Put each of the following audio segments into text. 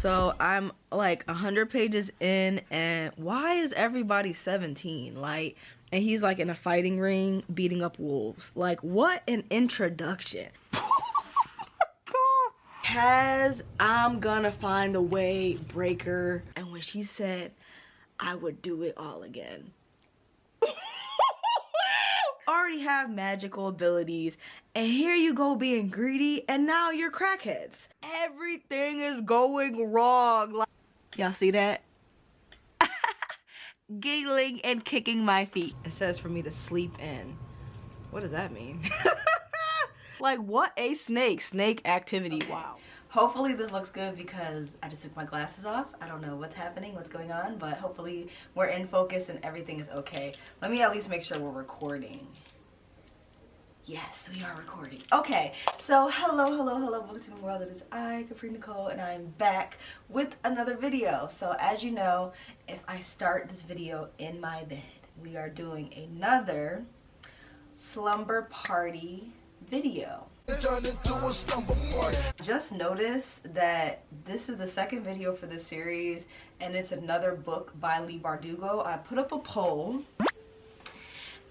So I'm like 100 pages in, and why is everybody 17? Like, and he's like in a fighting ring beating up wolves. Like, what an introduction. Has I'm gonna find a way breaker, and when she said I would do it all again. Already have magical abilities, and here you go being greedy, and now you're crackheads. Everything is going wrong. Like, y'all see that? Giggling and kicking my feet. It says for me to sleep in. What does that mean? Like, what a snake activity. Okay. Wow. Hopefully this looks good because I just took my glasses off. I don't know what's happening, what's going on, but hopefully we're in focus and everything is okay. Let me at least make sure we're recording. Yes, we are recording. Okay, so hello, welcome to my world. It is I, Capri Nicole, and I'm back with another video. So as you know, if I start this video in my bed, we are doing another slumber party video. Just noticed that this is the second video for this series, and it's another book by Leigh Bardugo. I put up a poll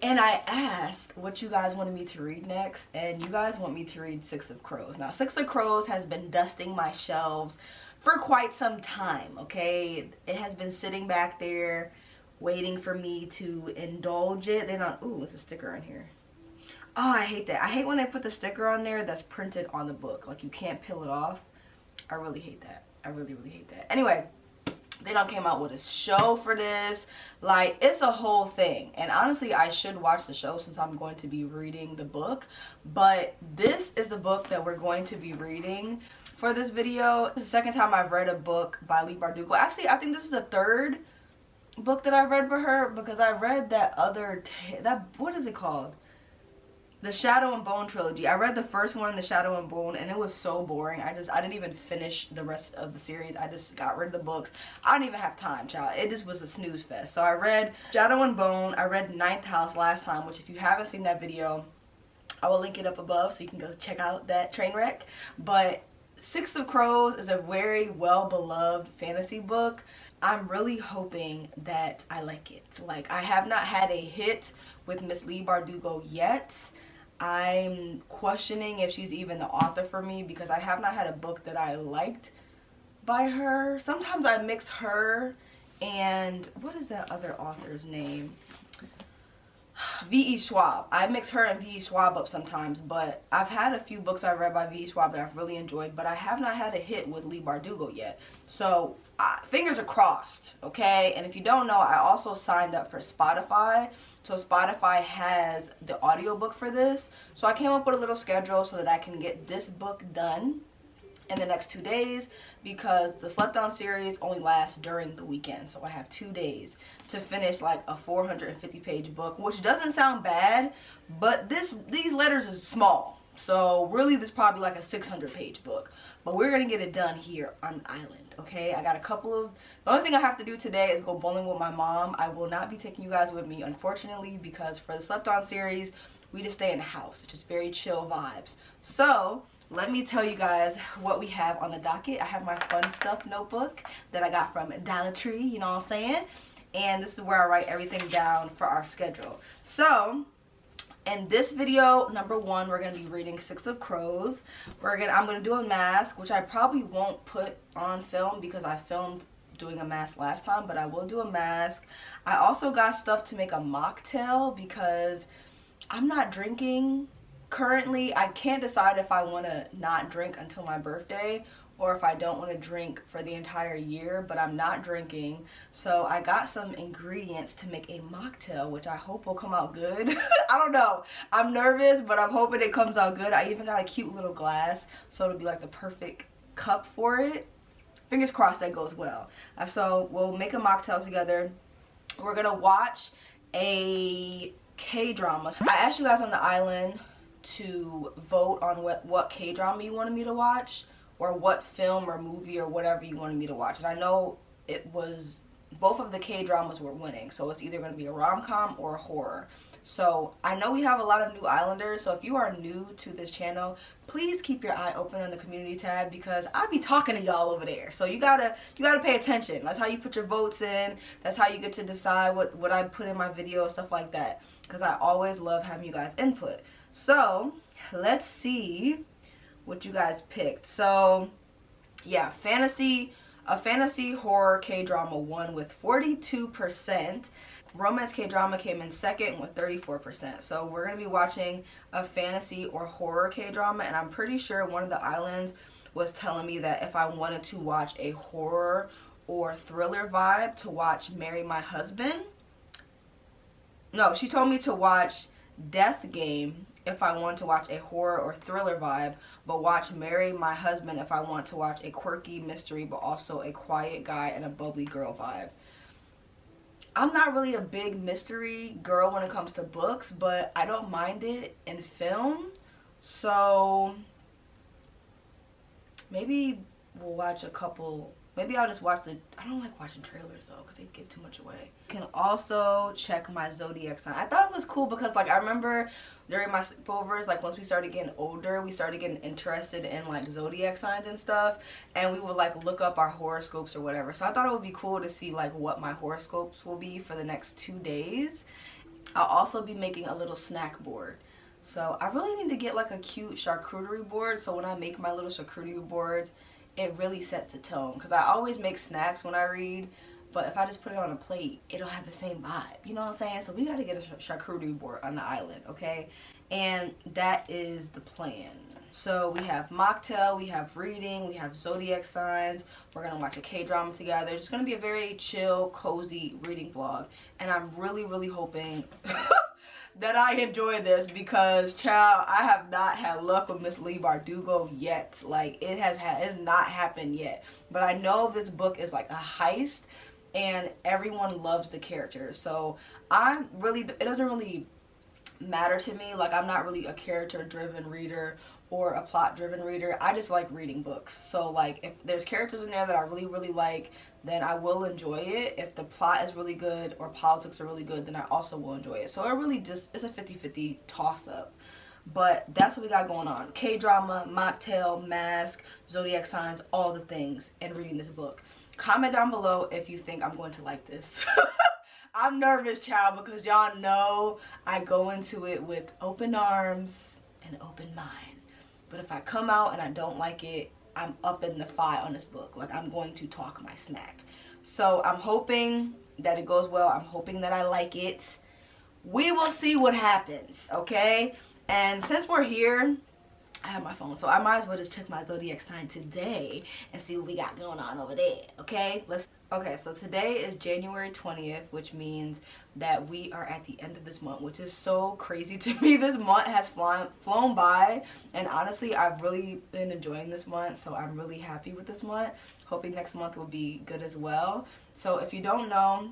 and I asked what you guys wanted me to read next, and you guys want me to read Six of Crows. Now, Six of Crows has been dusting my shelves for quite some time, okay? It has been sitting back there waiting for me to indulge it. Then ooh, it's a sticker on here. Oh, I hate that. I hate when they put the sticker on there that's printed on the book. Like, you can't peel it off. I really hate that. I really hate that. Anyway, they done came out with a show for this. Like, it's a whole thing. And honestly, I should watch the show since I'm going to be reading the book. But this is the book that we're going to be reading for this video. This is the second time I've read a book by Leigh Bardugo. Actually, I think this is the third book that I've read by her, because I read that other, what is it called? The Shadow and Bone trilogy. I read the first one, The Shadow and Bone, and it was so boring. I didn't even finish the rest of the series. I just got rid of the books. I don't even have time, child. It just was a snooze fest. So I read Shadow and Bone. I read Ninth House last time, which if you haven't seen that video, I will link it up above so you can go check out that train wreck. But Six of Crows is a very well-beloved fantasy book. I'm really hoping that I like it. Like, I have not had a hit with Miss Leigh Bardugo yet. I'm questioning if she's even the author for me, because I have not had a book that I liked by her. Sometimes I mix her and, what is that other author's name? V.E. Schwab. I mix her and V.E. Schwab up sometimes, but I've had a few books I've read by V.E. Schwab that I've really enjoyed, but I have not had a hit with Leigh Bardugo yet. So fingers are crossed, okay? And if you don't know, I also signed up for Spotify. So Spotify has the audiobook for this. So I came up with a little schedule so that I can get this book done in the next 2 days, because the Slept On series only lasts during the weekend. So I have 2 days to finish like a 450-page book, which doesn't sound bad, but these letters is small. So really this is probably like a 600-page book. But we're going to get it done here on the island, okay? I got a couple of... The only thing I have to do today is go bowling with my mom. I will not be taking you guys with me, unfortunately, because for the Slept On series, we just stay in the house. It's just very chill vibes. So let me tell you guys what we have on the docket. I have my fun stuff notebook that I got from Dollar Tree, you know what I'm saying? And this is where I write everything down for our schedule. So in this video, number one, we're going to be reading Six of Crows. I'm going to do a mask, which I probably won't put on film because I filmed doing a mask last time, but I will do a mask. I also got stuff to make a mocktail because I'm not drinking currently. I can't decide if I want to not drink until my birthday or if I don't want to drink for the entire year, but I'm not drinking. So I got some ingredients to make a mocktail, which I hope will come out good. I don't know. I'm nervous, but I'm hoping it comes out good. I even got a cute little glass, so it'll be like the perfect cup for it. Fingers crossed that goes well. So we'll make a mocktail together. We're gonna watch a K-drama. I asked you guys on the island to vote on what K-drama you wanted me to watch, or what film or movie or whatever you wanted me to watch. And I know it was, both of the K-dramas were winning, so it's either going to be a rom-com or a horror. So I know we have a lot of new islanders, so if you are new to this channel, please keep your eye open on the community tab, because I be talking to y'all over there. So you gotta pay attention. That's how you put your votes in. That's how you get to decide what I put in my video, stuff like that, because I always love having you guys input. So let's see what you guys picked. So yeah, a fantasy horror K-drama won with 42%. Romance K-drama came in second with 34%. So we're going to be watching a fantasy or horror K-drama, and I'm pretty sure one of the islands was telling me that if I wanted to watch a horror or thriller vibe, to watch Marry My Husband. No, she told me to watch Death Game if I want to watch a horror or thriller vibe, but watch Marry My Husband if I want to watch a quirky mystery but also a quiet guy and a bubbly girl vibe. I'm not really a big mystery girl when it comes to books, but I don't mind it in film. So maybe we'll watch a couple. Maybe I'll just watch I don't like watching trailers though, because they give too much away. You can also check my Zodiac sign. I thought it was cool because, like, I remember during my sleepovers, like, once we started getting older, we started getting interested in, like, Zodiac signs and stuff. And we would, like, look up our horoscopes or whatever. So I thought it would be cool to see, like, what my horoscopes will be for the next 2 days. I'll also be making a little snack board. So I really need to get, like, a cute charcuterie board. So when I make my little charcuterie boards, it really sets the tone, because I always make snacks when I read, but if I just put it on a plate, it'll have the same vibe, you know what I'm saying? So we got to get a charcuterie board on the island, okay? And that is the plan. So we have mocktail, we have reading, we have zodiac signs. We're gonna watch a K-drama together. It's gonna be a very chill, cozy reading vlog, and I'm really hoping that I enjoy this, because, child, I have not had luck with Miss Leigh Bardugo yet. Like, it's not happened yet. But I know this book is like a heist, and everyone loves the characters. So it doesn't really matter to me. Like, I'm not really a character-driven reader or a plot-driven reader. I just like reading books. So, like, if there's characters in there that I really like, then I will enjoy it. If the plot is really good or politics are really good, then I also will enjoy it. So it really just, it's a 50-50 toss-up. But that's what we got going on. K-drama, mocktail, mask, zodiac signs, all the things in reading this book. Comment down below if you think I'm going to like this. I'm nervous, child, because y'all know I go into it with open arms and open mind. But if I come out and I don't like it, I'm up in the fight on this book. Like, I'm going to talk my smack. So I'm hoping that it goes well. I'm hoping that I like it. We will see what happens, okay? And since we're here, I have my phone, so I might as well just check my zodiac sign today and see what we got going on over there, okay? Okay, so today is January 20th, which means that we are at the end of this month, which is so crazy to me. This month has flown by, and honestly, I've really been enjoying this month, so I'm really happy with this month. Hoping next month will be good as well. So if you don't know,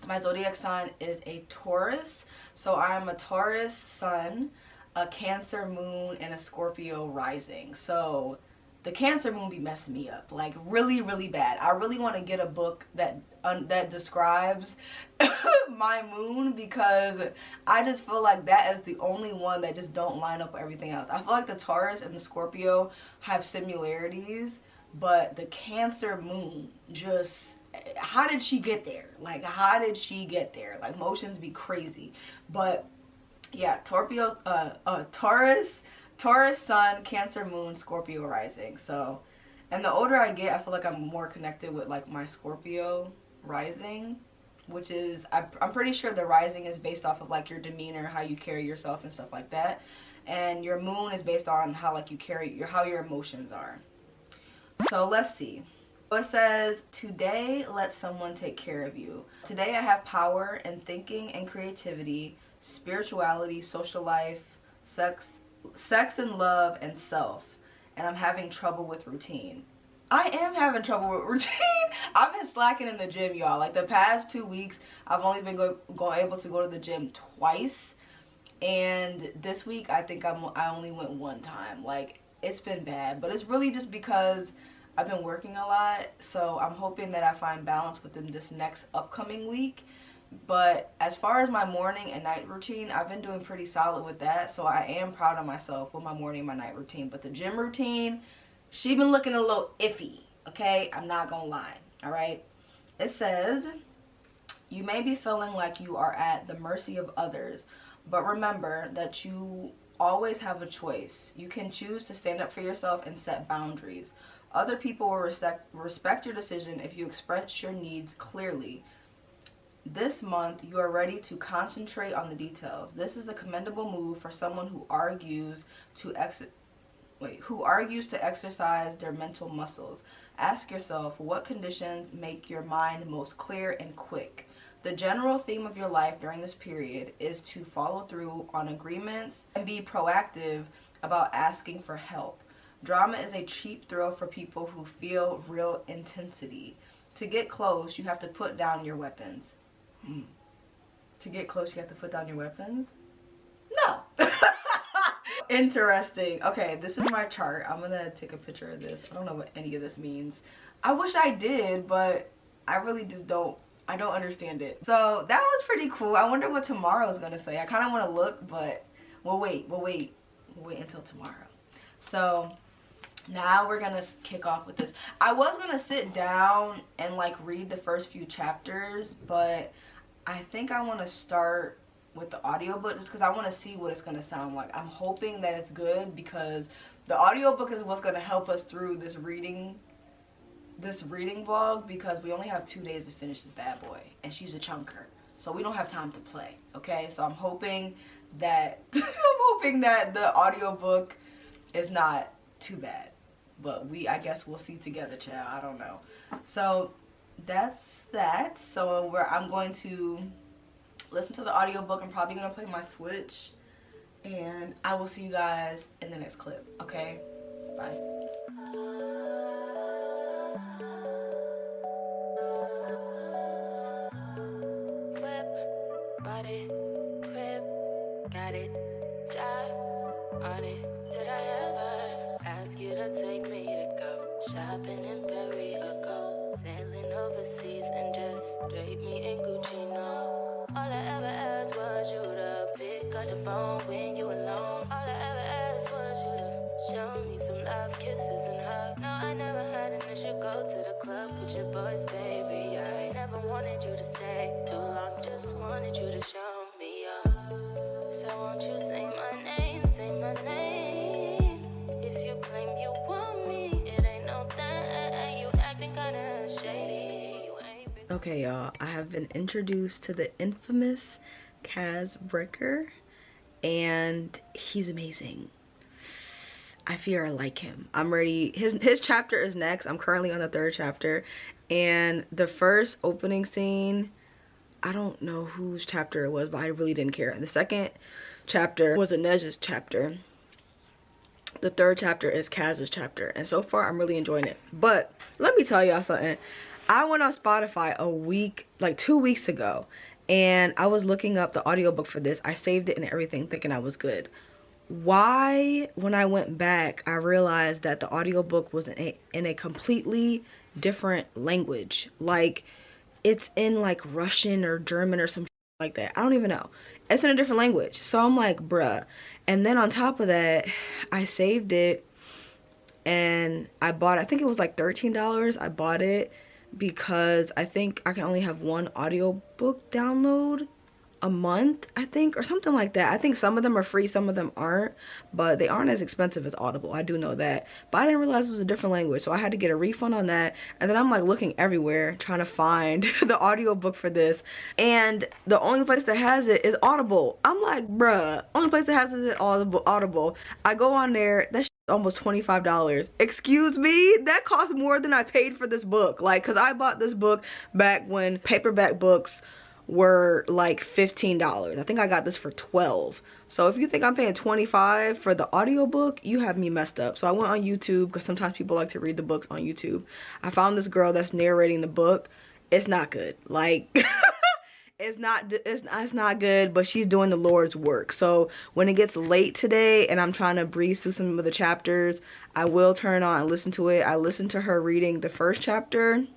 my zodiac sign is a Taurus. So I am a Taurus sun, a Cancer moon, and a Scorpio rising. So the Cancer moon be messing me up, like, really bad. I really want to get a book that describes my moon, because I just feel like that is the only one that just don't line up with everything else. I feel like the Taurus and the Scorpio have similarities, but the Cancer moon just, how did she get there? Like, how did she get there? Like, motions be crazy. But yeah, Taurus sun, Cancer moon, Scorpio rising. So, and the older I get, I feel like I'm more connected with, like, my Scorpio rising, which is, I'm pretty sure the rising is based off of, like, your demeanor, how you carry yourself and stuff like that. And your moon is based on how, like, you carry how your emotions are. So let's see. It says, today let someone take care of you. Today I have power in thinking and creativity, spirituality, social life, sex and love, and self. And I'm having trouble with routine. I am having trouble with routine. I've been slacking in the gym, y'all. Like, the past 2 weeks, I've only been able to go to the gym twice. And this week, I think I only went 1 time. Like, it's been bad. But it's really just because I've been working a lot. So I'm hoping that I find balance within this next upcoming week. But as far as my morning and night routine, I've been doing pretty solid with that. So I am proud of myself with my morning and my night routine. But the gym routine, she been looking a little iffy, okay? I'm not gonna lie, all right? It says, you may be feeling like you are at the mercy of others, but remember that you always have a choice. You can choose to stand up for yourself and set boundaries. Other people will respect your decision if you express your needs clearly. This month, you are ready to concentrate on the details. This is a commendable move for someone who argues to exercise their mental muscles. Ask yourself, what conditions make your mind most clear and quick? The general theme of your life during this period is to follow through on agreements and be proactive about asking for help. Drama is a cheap thrill for people who feel real intensity. To get close, you have to put down your weapons. To get close, you have to put down your weapons? No. Interesting. Okay, this is my chart. I'm gonna take a picture of this. I don't know what any of this means. I wish I did, but I really just don't. I don't understand it. So that was pretty cool. I wonder what tomorrow is gonna say. I kind of want to look, but we'll wait until tomorrow. So now we're gonna kick off with this. I was gonna sit down and like read the first few chapters, but I think I want to start with the audiobook just because I want to see what it's gonna sound like. I'm hoping that it's good because the audiobook is what's gonna help us through this reading vlog, because we only have 2 days to finish this bad boy and she's a chunker, so we don't have time to play. Okay, so I'm hoping that the audiobook is not too bad, but I guess we'll see together, child. I don't know. So that's that. So I'm going to listen to the audiobook. I'm probably gonna play my Switch, and I will see you guys in the next clip. Okay, bye. Shopping in Paris or go sailing overseas and just drape me in Gucci, no. All I ever asked was you to pick up the phone when you alone. All I ever asked was you to show me some love, kisses and hugs. No, I never had an issue, go to the club with your boys, baby. I never wanted you to stay too long, just wanted you to show me up. So won't you say my name, say my name. If you claim you want me, it ain't no thing. You acting kinda shady. You ain't been. Okay, y'all, I have been introduced to the infamous Capri'sBookIsland, and he's amazing. I fear I like him. I'm ready. His chapter is next. I'm currently on the 3rd chapter, and the first opening scene, I don't know whose chapter it was, but I really didn't care. The 2nd chapter was Inez's chapter. The 3rd chapter is Kaz's chapter, and so far I'm really enjoying it. But let me tell y'all something. I went on Spotify like 2 weeks ago, and I was looking up the audiobook for this. I saved it and everything thinking I was good. Why, when I went back, I realized that the audiobook was in a completely different language. Like, it's in like Russian or German or some like that. I don't even know. It's in a different language. So I'm like, bruh. And then on top of that, I saved it and I bought, I think it was like $13. I bought it because I think I can only have one audiobook download a month, I think, or something like that. I think some of them are free, some of them aren't, but they aren't as expensive as Audible. I do know that, but I didn't realize it was a different language, so I had to get a refund on that. And then I'm like looking everywhere trying to find the audiobook for this, and the only place that has it is Audible. I'm like, bruh, only place that has it is Audible. I go on there, that shit's almost $25. Excuse me, that costs more than I paid for this book. Like, because I bought this book back when paperback books were like $15. I think I got this for $12. So if you think I'm paying $25 for the audiobook, you have me messed up. So I went on YouTube, because sometimes people like to read the books on YouTube. I found this girl that's narrating the book. It's not good. Like it's not good, but she's doing the Lord's work. So when it gets late today and I'm trying to breeze through some of the chapters, I will turn on and listen to it. I listened to her reading the first chapter.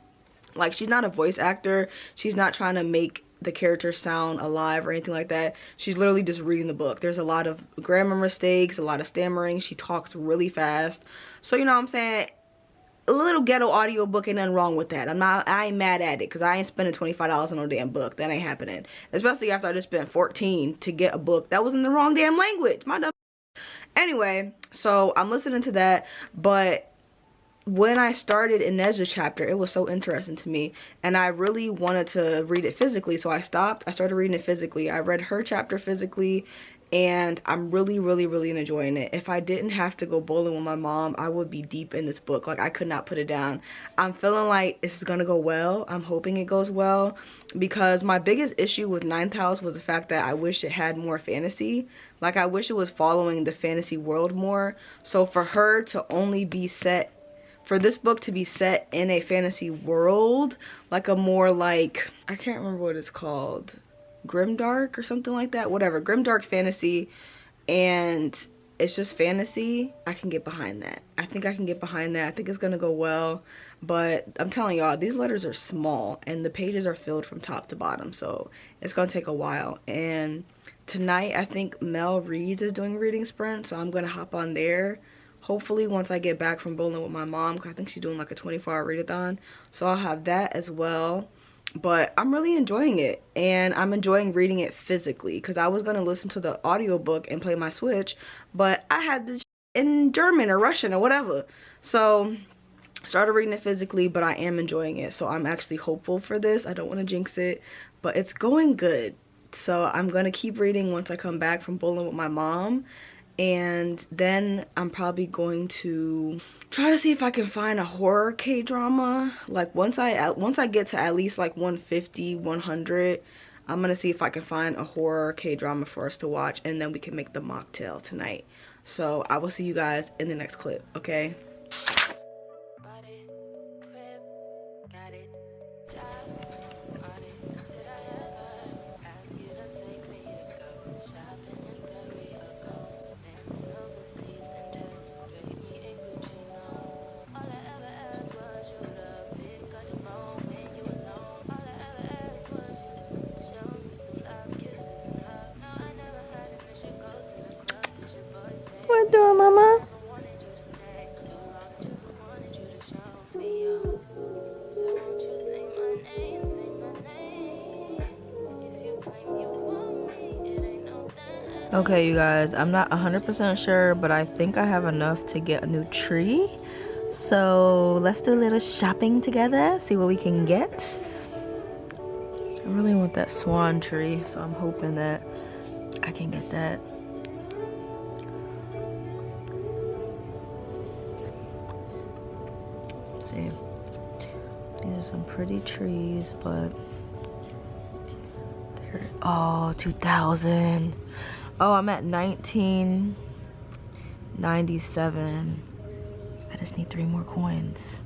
Like, she's not a voice actor. She's not trying to make the characters sound alive or anything like that. She's literally just reading the book. There's a lot of grammar mistakes, a lot of stammering. She talks really fast. So, you know what I'm saying? A little ghetto audiobook, ain't nothing wrong with that. I ain't mad at it, because I ain't spending $25 on no damn book. That ain't happening. Especially after I just spent $14 to get a book that was in the wrong damn language. My dumb. Anyway, so I'm listening to that, but when I started Inez's chapter, it was so interesting to me, and I really wanted to read it physically, so I stopped. I started reading it physically. I read her chapter physically, and I'm really enjoying it. If I didn't have to go bowling with my mom, I would be deep in this book. Like, I could not put it down. I'm feeling like this is gonna go well. I'm hoping it goes well, because my biggest issue with Ninth House was the fact that I wish it had more fantasy. Like, I wish it was following the fantasy world more. So for her to only be set, for this book to be set in a fantasy world, like a more like, I can't remember what it's called, grimdark or something like that, whatever, grimdark fantasy, and it's just fantasy, I can get behind that. I think I can get behind that. I think it's gonna go well, but I'm telling y'all, these letters are small and the pages are filled from top to bottom, so it's gonna take a while. And tonight I think Mel Reeds is doing reading sprint, so I'm gonna hop on there hopefully once I get back from bowling with my mom, because I think she's doing like a 24-hour readathon, so I'll have that as well. But I'm really enjoying it, and I'm enjoying reading it physically, because I was going to listen to the audiobook and play my Switch, but I had this in German or Russian or whatever, so started reading it physically. But I am enjoying it, so I'm actually hopeful for this. I don't want to jinx it, but it's going good. So I'm going to keep reading once I come back from bowling with my mom, and then I'm probably going to try to see if I can find a horror K-drama. Like, once I get to at least like 150, 100, I'm gonna see if I can find a horror K-drama for us to watch, and then we can make the mocktail tonight. So I will see you guys in the next clip, okay? What doing, mama? Okay, you guys, I'm not 100% sure, but I think I have enough to get a new tree. So let's do a little shopping together, see what we can get. I really want that swan tree, so I'm hoping that I can get that. See, these are some pretty trees, but they're, oh, 2000. Oh, I'm at 1997. I just need 3 more coins.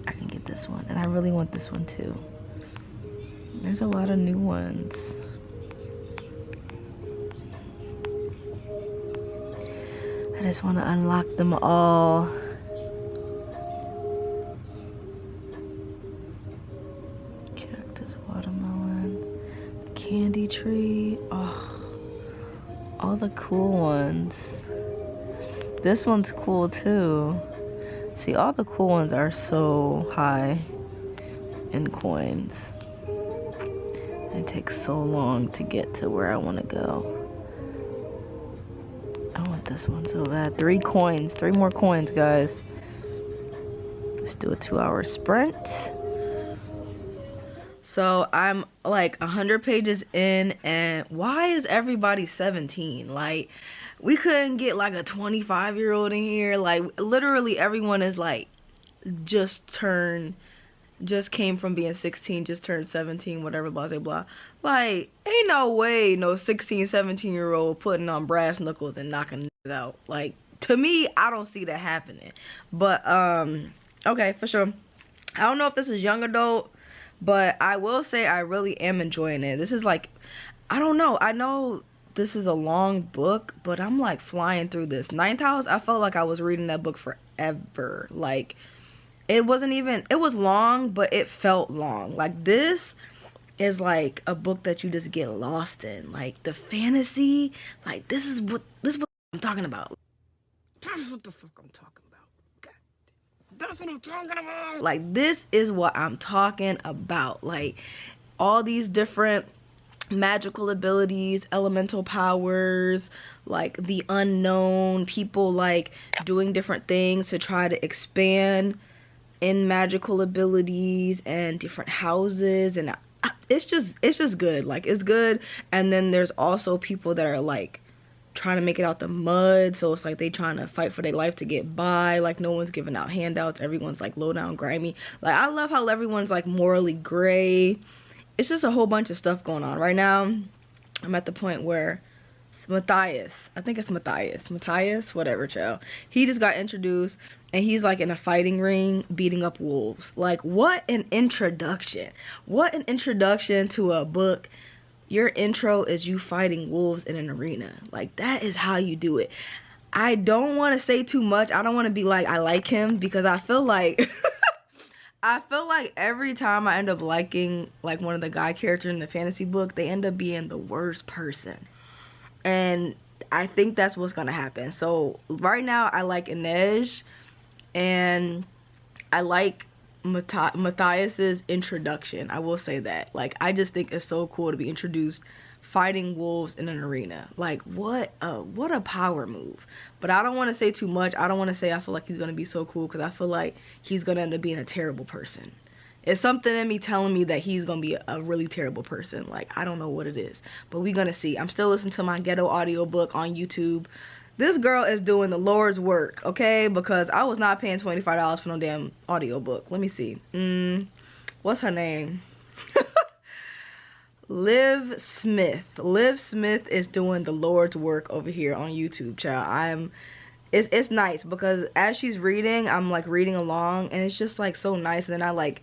I can get this one, and I really want this one too. There's a lot of new ones. I just want to unlock them all. Cactus, watermelon, candy tree. Oh, all the cool ones. This one's cool too. See, all the cool ones are so high in coins. It takes so long to get to where I want to go. I want this one so bad. 3 coins, 3 more coins, guys. Let's do a 2-hour sprint. So I'm like 100 pages in, and why is everybody 17? Like, we couldn't get like a 25-year-old in here. Like, literally everyone is like just came from being 16, just turned 17, whatever, blah blah blah. Like, ain't no way no 16, 17-year-old putting on brass knuckles and knocking it out. Like, to me, I don't see that happening. But okay, for sure. I don't know if this is young adult, but I will say I really am enjoying it. This is like, I don't know, I know this is a long book, but I'm like flying through this. Ninth House, I felt like I was reading that book forever. Like, it wasn't even, it was long, but it felt long. Like, this, is like a book that you just get lost in. Like the fantasy, like this is what I'm talking about. That's what the fuck I'm talking about. God, that's what I'm talking about. Like this is what I'm talking about. Like all these different magical abilities, elemental powers, like the unknown, people like doing different things to try to expand in magical abilities and different houses, and it's just good. Like it's good. And then there's also people that are like trying to make it out the mud, so it's like they trying to fight for their life to get by. Like no one's giving out handouts, everyone's like low down grimy. Like I love how everyone's like morally gray. It's just a whole bunch of stuff going on right now. I'm at the point where Matthias, I think it's Matthias, whatever, child. He just got introduced and he's like in a fighting ring beating up wolves. Like what an introduction. What an introduction to a book. Your intro is you fighting wolves in an arena. Like that is how you do it. I don't want to say too much. I don't want to be like I like him, because I feel like I feel like every time I end up liking like one of the guy characters in the fantasy book, they end up being the worst person. And I think that's what's gonna happen. So right now I like Inej, and I like Matthias's introduction. I will say that. Like I just think it's so cool to be introduced fighting wolves in an arena. Like what a power move. But I don't want to say too much. I don't want to say I feel like he's gonna be so cool, because I feel like he's gonna end up being a terrible person. It's something in me telling me that he's gonna be a really terrible person. Like I don't know what it is, but we're gonna see. I'm still listening to my ghetto audiobook on YouTube. This girl is doing the Lord's work, okay? Because I was not paying $25 for no damn audiobook. Let me see. What's her name? Liv Smith. Liv Smith is doing the Lord's work over here on YouTube, child. It's nice because as she's reading, I'm like reading along, and it's just like so nice. And then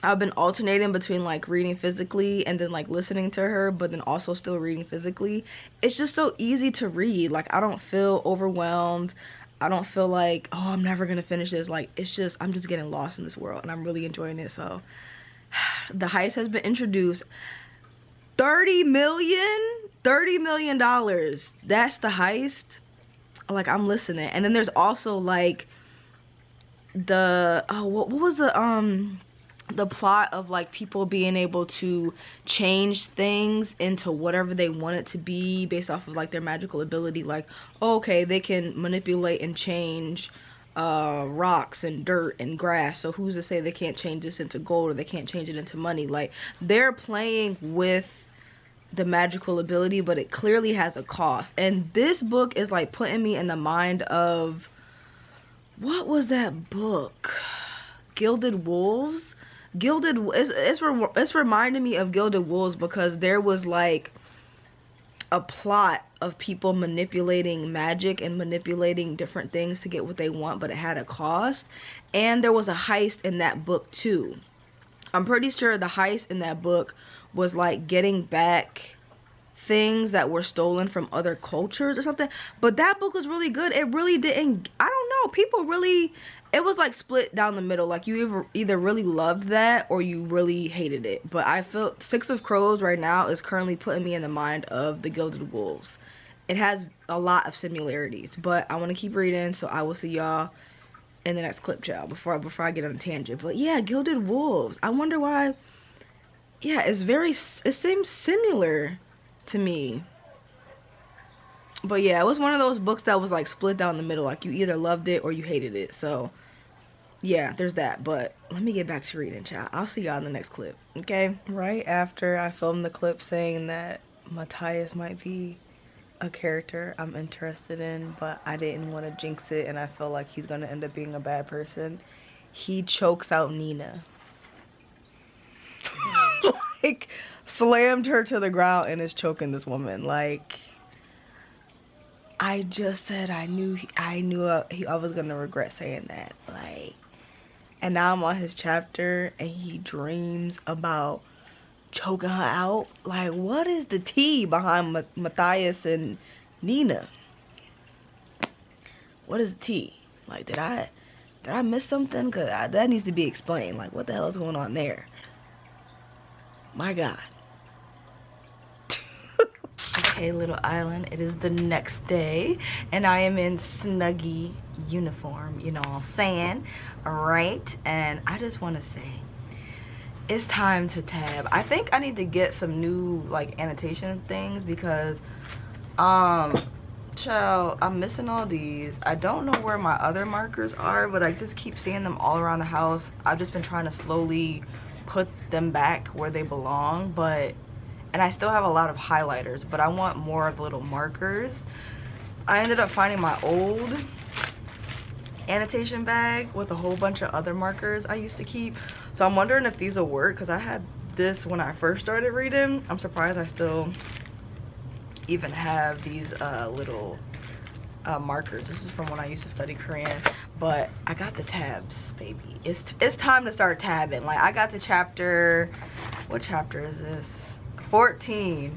I've been alternating between like reading physically and then like listening to her, but then also still reading physically. It's just so easy to read. Like I don't feel overwhelmed. I don't feel like, oh, I'm never gonna finish this. Like it's just, I'm just getting lost in this world, and I'm really enjoying it. So the heist has been introduced. $30 million. That's the heist. Like I'm listening. And then there's also like the what was the plot of like people being able to change things into whatever they want it to be based off of like their magical ability. Like, oh, okay, they can manipulate and change rocks and dirt and grass, so who's to say they can't change this into gold, or they can't change it into money? Like they're playing with the magical ability, but it clearly has a cost. And this book is like putting me in the mind of, what was that book, Gilded Wolves? It's reminding me of Gilded Wolves, because there was like a plot of people manipulating magic and manipulating different things to get what they want, but it had a cost. And there was a heist in that book too. I'm pretty sure the heist in that book was like getting back things that were stolen from other cultures or something. But that book was really good. It really didn't, I don't know, people really, it was like split down the middle. Like you either really loved that or you really hated it. But I feel Six of Crows right now is currently putting me in the mind of the Gilded Wolves. It has a lot of similarities, but I want to keep reading, so I will see y'all in the next clip, child, before I get on a tangent. But yeah, Gilded Wolves, I wonder why. Yeah, it seems similar to me. But yeah, it was one of those books that was like split down the middle. Like you either loved it or you hated it. So yeah, there's that. But let me get back to reading, child. I'll see y'all in the next clip, okay? Right after I filmed the clip saying that Matthias might be a character I'm interested in, but I didn't want to jinx it, and I feel like he's gonna end up being a bad person, he chokes out Nina. Like slammed her to the ground and is choking this woman. Like I just said I knew I was gonna regret saying that. Like, and now I'm on his chapter and he dreams about choking her out. Like, what is the tea behind Matthias and Nina? What is the tea? Like, did I miss something? Because that needs to be explained. Like, what the hell is going on there? My God. Okay, little island, it is the next day and I am in Snuggie uniform, you know what I'm saying? Alright, and I just want to say it's time to tab. I think I need to get some new like annotation things because child, I'm missing all these. I don't know where my other markers are, but I just keep seeing them all around the house. I've just been trying to slowly put them back where they belong, and I still have a lot of highlighters, but I want more of the little markers. I ended up finding my old annotation bag with a whole bunch of other markers I used to keep. So I'm wondering if these will work because I had this when I first started reading. I'm surprised I still even have these little markers. This is from when I used to study Korean, but I got the tabs, baby. It's time to start tabbing. Like I got to chapter, what chapter is this? 14,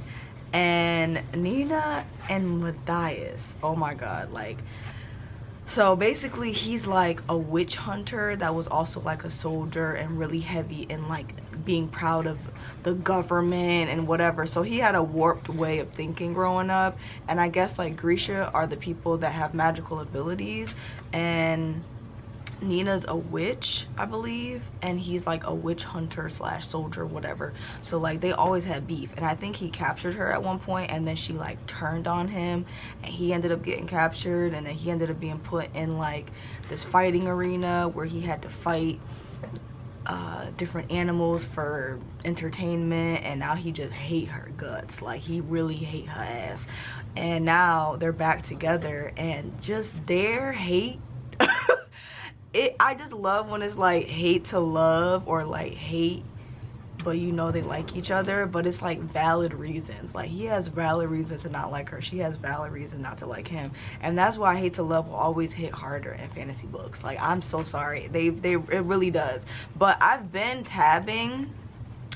and Nina and Matthias. Oh my God, like, so basically he's like a witch hunter that was also like a soldier and really heavy in like being proud of the government and whatever. So he had a warped way of thinking growing up, and I guess like Grisha are the people that have magical abilities, and Nina's a witch, I believe, and he's like a witch hunter slash soldier, whatever. So like they always had beef, and I think he captured her at one point, and then she like turned on him, and he ended up getting captured, and then he ended up being put in like this fighting arena where he had to fight different animals for entertainment, and now he just hate her guts. Like he really hate her ass, and now they're back together, and just their hate I just love when it's like hate to love, or like hate but you know they like each other, but it's like valid reasons. Like he has valid reasons to not like her, she has valid reasons not to like him, and that's why hate to love will always hit harder in fantasy books. Like I'm so sorry, it really does. But I've been tabbing,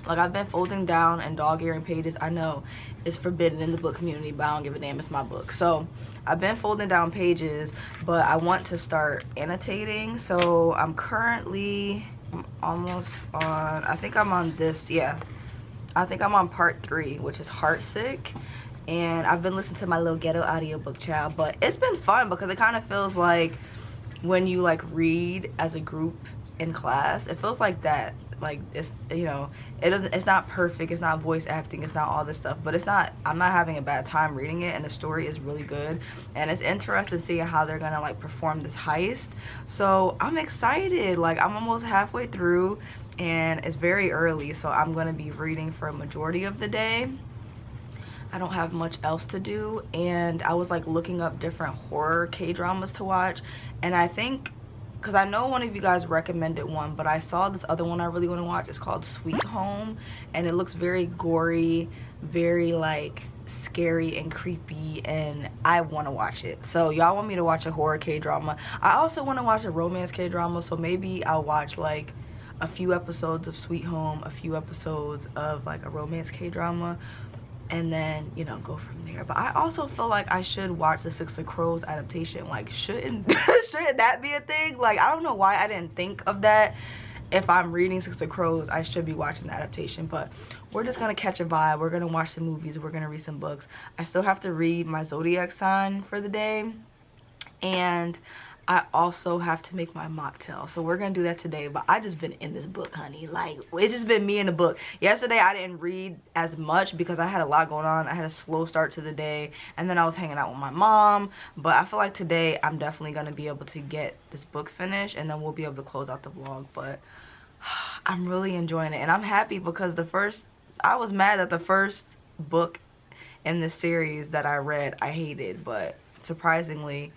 like I've been folding down and dog-earing pages. I know it's forbidden in the book community, but I don't give a damn, it's my book. So I've been folding down pages, but I want to start annotating. So I'm currently almost on, I think I'm on this, yeah, I think I'm on part 3, which is Heartsick. And I've been listening to my little ghetto audiobook, child, but it's been fun because it kind of feels like when you like read as a group in class, it feels like that. Like it's, you know, it's not perfect, it's not voice acting, it's not all this stuff, but it's not, I'm not having a bad time reading it, and the story is really good, and it's interesting seeing how they're gonna like perform this heist. So I'm excited. Like I'm almost halfway through, and it's very early, so I'm gonna be reading for a majority of the day. I don't have much else to do, and I was like looking up different horror K-dramas to watch, and I think, because I know one of you guys recommended one, but I saw this other one I really want to watch. It's called Sweet Home, and it looks very gory, very like scary and creepy, and I want to watch it. So y'all want me to watch a horror K-drama. I also want to watch a romance K-drama, so maybe I'll watch like a few episodes of Sweet Home, a few episodes of like a romance K-drama, and then, you know, go from there. But I also feel like I should watch the Six of Crows adaptation. Like shouldn't that be a thing? Like I don't know why I didn't think of that. If I'm reading Six of Crows, I should be watching the adaptation, but we're just gonna catch a vibe. We're gonna watch some movies, we're gonna read some books. I still have to read my Zodiac sign for the day, and I also have to make my mocktail, so we're gonna do that today. But I just been in this book, honey. Like it's just been me in the book. Yesterday I didn't read as much because I had a lot going on. I had a slow start to the day, and then I was hanging out with my mom. But I feel like today I'm definitely gonna be able to get this book finished, and then we'll be able to close out the vlog. But I'm really enjoying it, and I'm happy because I was mad that the first book in the series that I read I hated, but surprisingly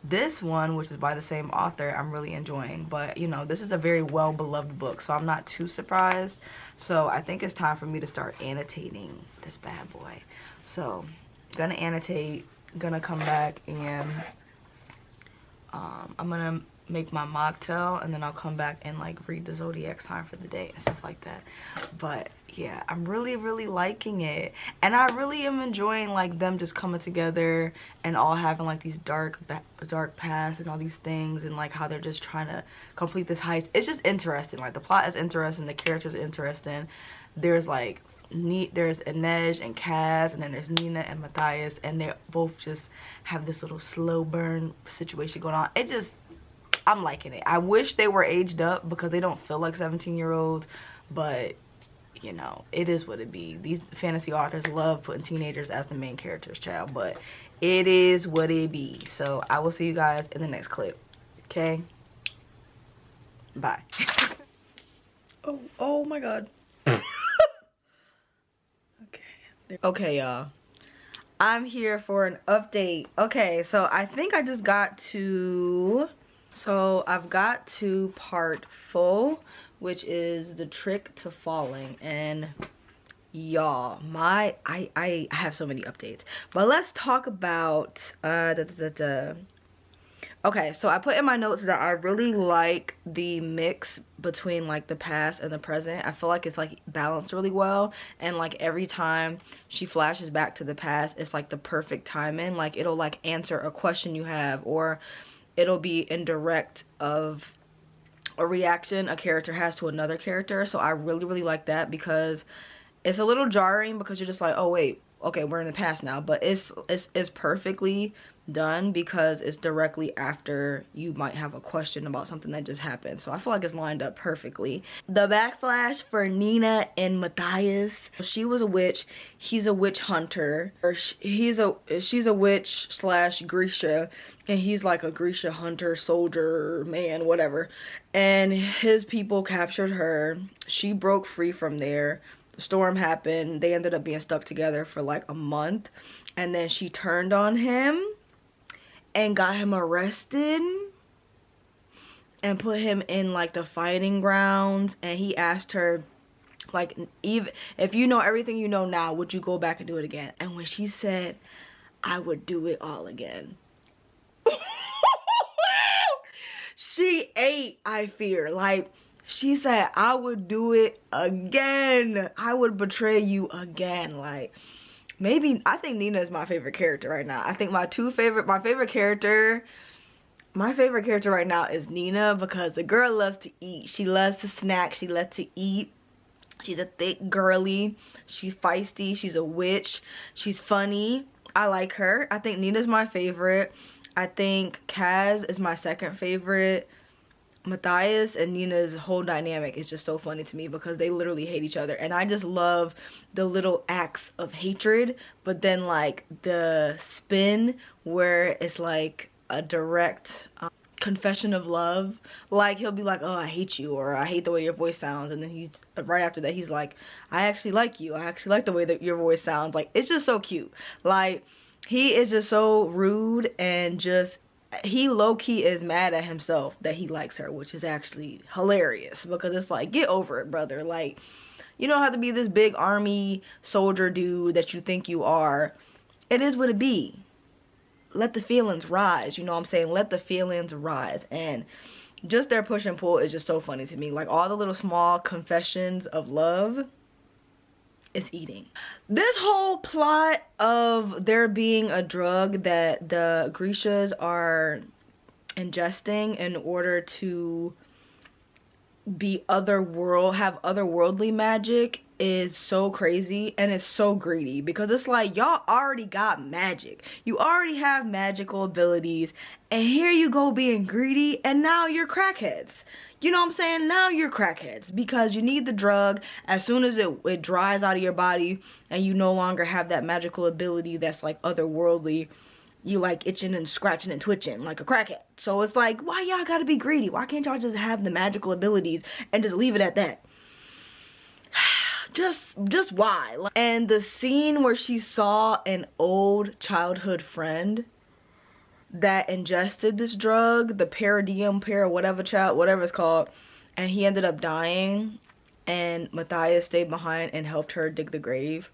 this one, which is by the same author, I'm really enjoying. But you know, this is a very well beloved book, so I'm not too surprised. So I think it's time for me to start annotating this bad boy. So gonna annotate, gonna come back, and I'm gonna make my mocktail, and then I'll come back and like read the Zodiac sign for the day and stuff like that. But yeah, I'm really liking it, and I really am enjoying like them just coming together and all having like these dark pasts and all these things, and like how they're just trying to complete this heist. It's just interesting. Like the plot is interesting, the characters are interesting, there's like there's Inej and Kaz, and then there's Nina and Matthias, and they both just have this little slow burn situation going on. It just, I'm liking it. I wish they were aged up because they don't feel like 17-year-olds, but you know, it is what it be. These fantasy authors love putting teenagers as the main characters, child, but it is what it be. So I will see you guys in the next clip. Okay, bye. Oh my god. Okay, y'all, I'm here for an update. Okay, so I think I just got to, I've got to part 4, which is the trick to falling. And y'all, I have so many updates, but let's talk about okay, so I put in my notes that I really like the mix between like the past and the present. I feel like it's like balanced really well, and like every time she flashes back to the past, it's like the perfect timing. Like it'll like answer a question you have, or it'll be indirect of a reaction a character has to another character. So I really like that, because it's a little jarring because you're just like, oh wait, okay, we're in the past now, but it's perfectly done because it's directly after you might have a question about something that just happened. So I feel like it's lined up perfectly. The backflash for Nina and Matthias. She was a witch, he's a witch hunter, or she's a witch slash Grisha, and he's like a Grisha hunter, soldier, man, whatever. And his people captured her. She broke free from there. The storm happened. They ended up being stuck together for like a month, and then she turned on him and got him arrested and put him in like the fighting grounds. And he asked her, like, even if you know everything you know now, would you go back and do it again? And when she said, I would do it all again, she ate, I fear. Like, she said, I would do it again. I would betray you again. Like, maybe, I think Nina is my favorite character right now. I think my favorite character right now is Nina, because the girl loves to eat. She loves to snack. She loves to eat. She's a thick girly. She's feisty. She's a witch. She's funny. I like her. I think Nina's my favorite. I think Kaz is my second favorite. Matthias and Nina's whole dynamic is just so funny to me because they literally hate each other, and I just love the little acts of hatred, but then like the spin where it's like a direct confession of love. Like he'll be like, oh, I hate you, or I hate the way your voice sounds, and then he's right after that he's like, I actually like you, I actually like the way that your voice sounds. Like, it's just so cute. Like, he is just so rude, and just he low-key is mad at himself that he likes her, which is actually hilarious, because it's like, get over it, brother. Like, you don't have to be this big army soldier dude that you think you are. It is what it be. Let the feelings rise, you know what I'm saying? Let the feelings rise. And just their push and pull is just so funny to me. Like, all the little small confessions of love, it's eating. This whole plot of there being a drug that the Grishas are ingesting in order to be have otherworldly magic is so crazy, and it's so greedy, because it's like, y'all already got magic, you already have magical abilities, and here you go being greedy, and now you're crackheads. You know what I'm saying? Now you're crackheads because you need the drug. As soon as it dries out of your body and you no longer have that magical ability that's like otherworldly, you like itching and scratching and twitching like a crackhead. So it's like, why y'all gotta be greedy? Why can't y'all just have the magical abilities and just leave it at that? Just why? And the scene where she saw an old childhood friend that ingested this drug, the whatever it's called, and he ended up dying, and Matthias stayed behind and helped her dig the grave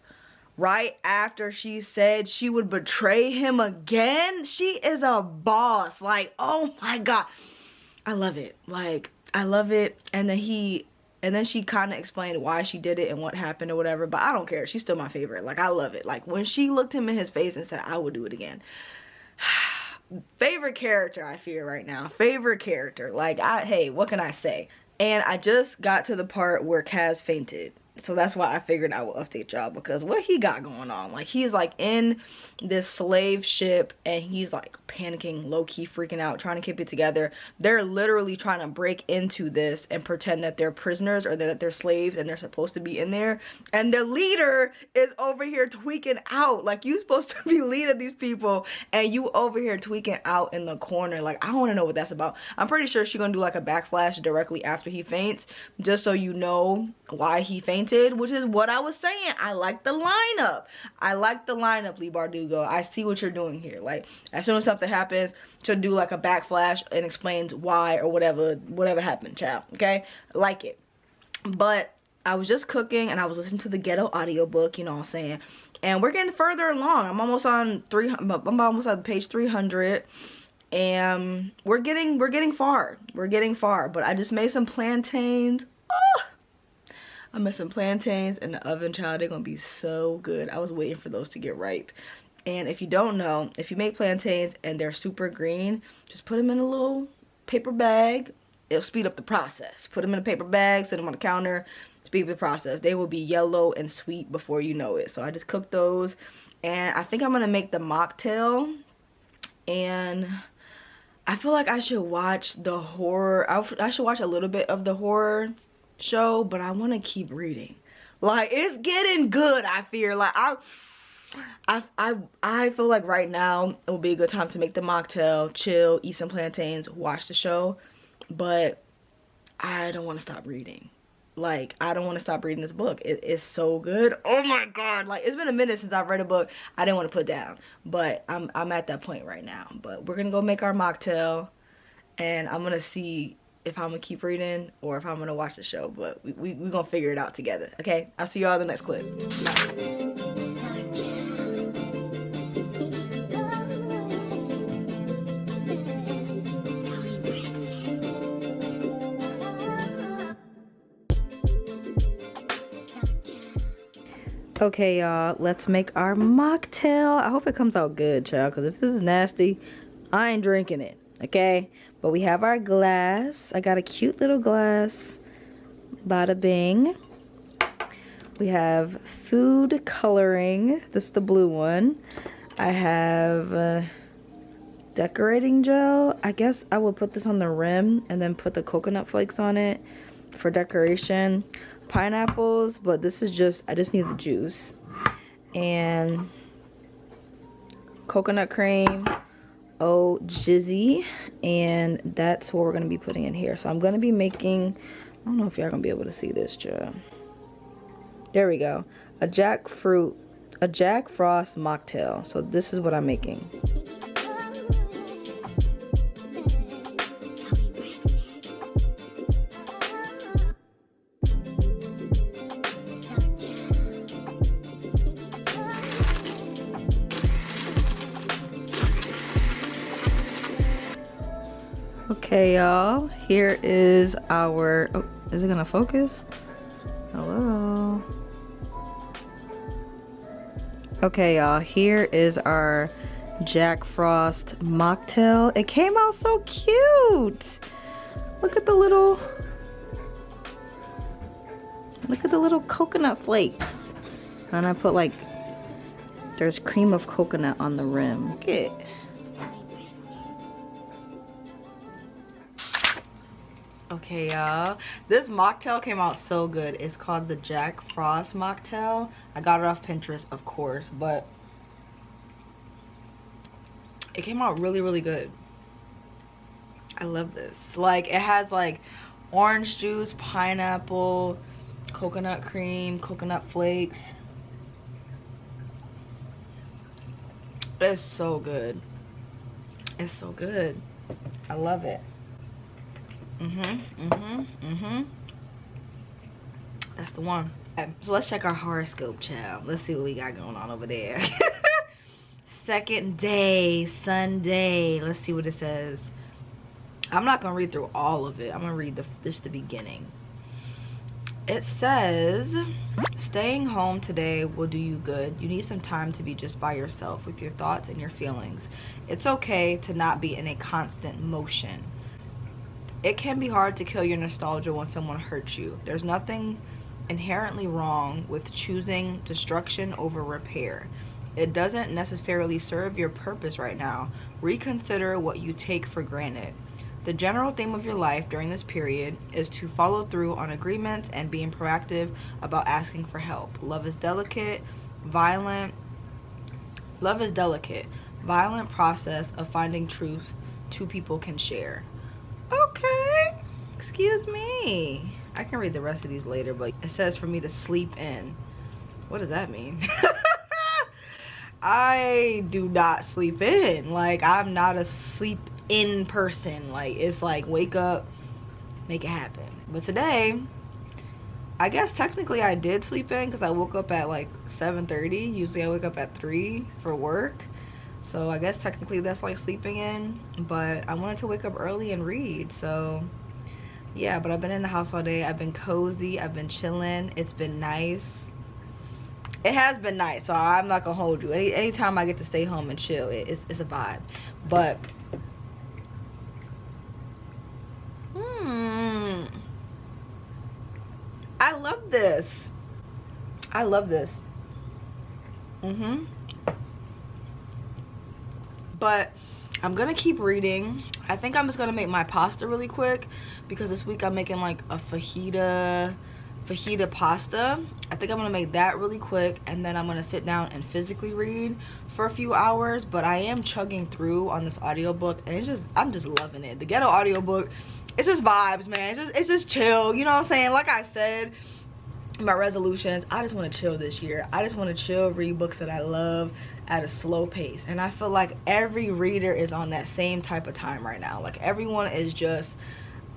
right after she said she would betray him again. She is a boss. Like, oh my god, I love it. Like, I love it. And then she kind of explained why she did it and what happened or whatever, but I don't care. She's still my favorite. Like, I love it. Like, when she looked him in his face and said, I would do it again. Favorite character, I fear, right now. Favorite character. Like, hey, what can I say? And I just got to the part where Kaz fainted. So that's why I figured I would update y'all, because what he got going on, like he's like in this slave ship and he's like panicking, low-key freaking out, trying to keep it together. They're literally trying to break into this and pretend that they're prisoners or that they're slaves and they're supposed to be in there, and the leader is over here tweaking out. Like, you supposed to be leading these people and you over here tweaking out in the corner. Like, I want to know what that's about. I'm pretty sure she's gonna do like a backflash directly after he faints, just so you know why he fainted, which is what I was saying. I like the lineup. I like the lineup, Lee Bardugo. I see what you're doing here. Like, as soon as something happens, she'll do like a backflash and explains why or whatever happened, child. Okay? I like it. But I was just cooking and I was listening to the ghetto audiobook, you know what I'm saying? And we're getting further along. I'm almost on page 300. And we're getting far. We're getting far. But I just made some plantains. Oh! I made some plantains in the oven, child. They're gonna be so good. I was waiting for those to get ripe. And if you don't know, if you make plantains and they're super green, just put them in a little paper bag. It'll speed up the process. Put them in a paper bag, set them on the counter, speed up the process. They will be yellow and sweet before you know it. So I just cooked those. And I think I'm gonna make the mocktail. And I feel like I should watch the horror. I should watch a little bit of the horror show, but I want to keep reading. Like, it's getting good. I fear like I feel like right now it would be a good time to make the mocktail, chill, eat some plantains, watch the show. But I don't want to stop reading. Like, I don't want to stop reading this book. It is so good. Oh my god, like, it's been a minute since I've read a book I didn't want to put down, but I'm at that point right now. But we're gonna go make our mocktail and I'm gonna see if I'm gonna keep reading or if I'm gonna watch the show, but we gonna figure it out together. Okay, I'll see y'all in the next clip. Okay, y'all, let's make our mocktail. I hope it comes out good, child, because if this is nasty, I ain't drinking it. Okay, but we have our glass. I got a cute little glass. Bada bing. We have food coloring. This is the blue one. I have decorating gel. I guess I will put this on the rim and then put the coconut flakes on it for decoration. Pineapples, but this is just, I just need the juice. And coconut cream. Oh, jizzy, and that's what we're gonna be putting in here. So I'm gonna be making, I don't know if y'all gonna be able to see this, child. There we go. A Jack Frost mocktail. So this is what I'm making. Okay, y'all, here is our, oh, is it gonna focus? Hello. Okay, y'all, here is our Jack Frost mocktail. It came out so cute. Look at the little coconut flakes. And I put like, there's cream of coconut on the rim. Look at it. Okay, y'all, this mocktail came out so good. It's called the Jack Frost mocktail. I got it off Pinterest, of course, but it came out really, really good. I love this. Like, it has like orange juice, pineapple, coconut cream, coconut flakes. It's so good. It's so good. I love it. That's the one. So let's check our horoscope, child. Let's see what we got going on over there. Second day, Sunday. Let's see what it says. I'm not gonna read through all of it. I'm gonna read just the beginning. It says, staying home today will do you good. You need some time to be just by yourself with your thoughts and your feelings. It's okay to not be in a constant motion. It can be hard to kill your nostalgia when someone hurts you. There's nothing inherently wrong with choosing destruction over repair. It doesn't necessarily serve your purpose right now. Reconsider what you take for granted. The general theme of your life during this period is to follow through on agreements and being proactive about asking for help. Love is delicate, violent process of finding truth two people can share. Okay, excuse me. I can read the rest of these later, but it says for me to sleep in. What does that mean? I do not sleep in. Like, I'm not a sleep in person. Like, it's like wake up, make it happen. But today, I guess technically I did sleep in because I woke up at like 7:30. Usually I wake up at 3 for work. So I guess technically that's like sleeping in. But I wanted to wake up early and read. So yeah, but I've been in the house all day. I've been cozy. I've been chilling. It's been nice. It has been nice, so I'm not gonna hold you. Anytime I get to stay home and chill, it's a vibe. But I love this. I love this. But I'm gonna keep reading. I think I'm just gonna make my pasta really quick because this week I'm making like a fajita pasta. I think I'm gonna make that really quick, and then I'm gonna sit down and physically read for a few hours. But I am chugging through on this audiobook, and I'm just loving it. The ghetto audiobook, it's just vibes, man. It's just chill, you know what I'm saying? Like I said, my resolutions, I just want to chill this year. I just want to chill, read books that I love at a slow pace. And I feel like every reader is on that same type of time right now. Like, everyone is just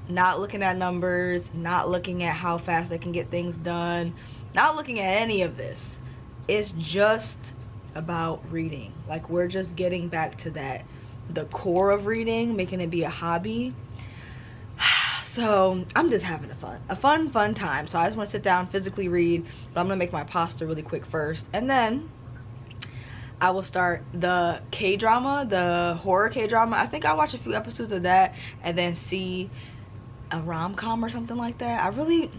not looking at numbers, not looking at how fast they can get things done, not looking at any of this. It's just about reading. Like, we're just getting back to that, the core of reading, making it be a hobby. So I'm just having a fun time. So I just want to sit down, physically read, but I'm gonna make my pasta really quick first, and then I will start the K-drama, the horror K-drama. I think I'll watch a few episodes of that and then see a rom-com or something like that. I really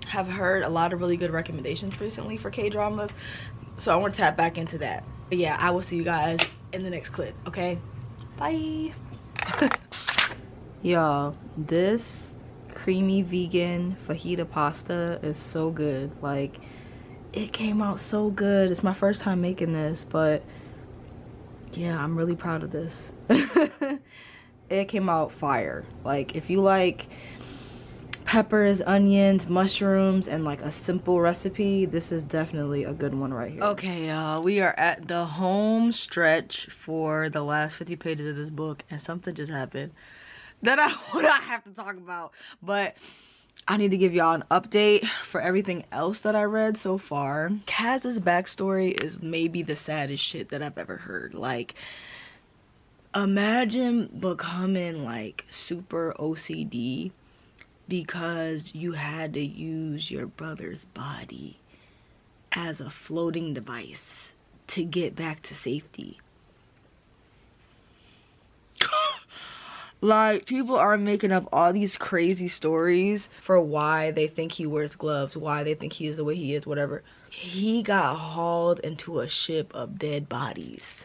have heard a lot of really good recommendations recently for K-dramas, so I want to tap back into that. But yeah, I will see you guys in the next clip. Okay, bye. Y'all, this creamy vegan fajita pasta is so good. Like, it came out so good. It's my first time making this, but yeah, I'm really proud of this. It came out fire. Like, if you like peppers, onions, mushrooms, and like a simple recipe, this is definitely a good one right here. Okay, y'all, we are at the home stretch for the last 50 pages of this book, and something just happened that I have to talk about. But I need to give y'all an update for everything else that I read so far. Kaz's backstory is maybe the saddest shit that I've ever heard. Like, imagine becoming like super OCD because you had to use your brother's body as a floating device to get back to safety. Like, people are making up all these crazy stories for why they think he wears gloves, why they think he is the way he is, whatever. He got hauled into a ship of dead bodies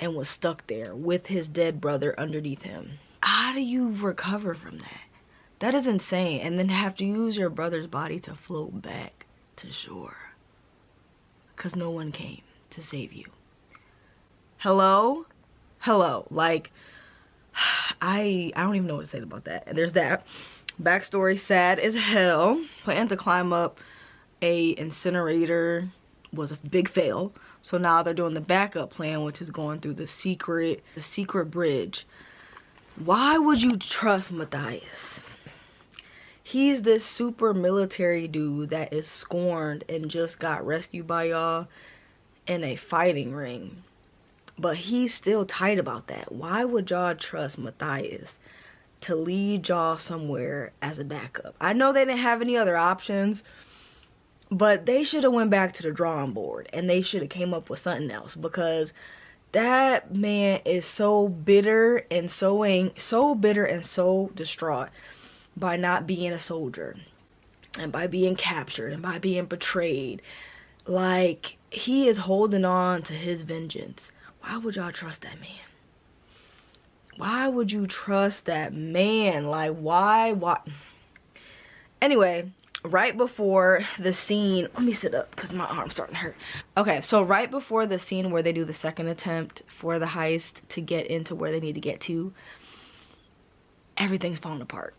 and was stuck there with his dead brother underneath him. How do you recover from that? That is insane. And then have to use your brother's body to float back to shore because no one came to save you. Hello? Like, I don't even know what to say about that. And there's that. Backstory, sad as hell. Plan to climb up a incinerator was a big fail. So now they're doing the backup plan, which is going through the secret bridge. Why would you trust Matthias? He's this super military dude that is scorned and just got rescued by y'all in a fighting ring. But he's still tight about that. Why would y'all trust Matthias to lead y'all somewhere as a backup? I know they didn't have any other options, but they should have went back to the drawing board and they should have came up with something else, because that man is so bitter and so distraught by not being a soldier. and by being captured and by being betrayed. Like, he is holding on to his vengeance. Why would y'all trust that man? Why would you trust that man? Like, why? Anyway, right before the scene, let me sit up because my arm's starting to hurt. Okay, so right before the scene where they do the second attempt for the heist to get into where they need to get to, everything's falling apart.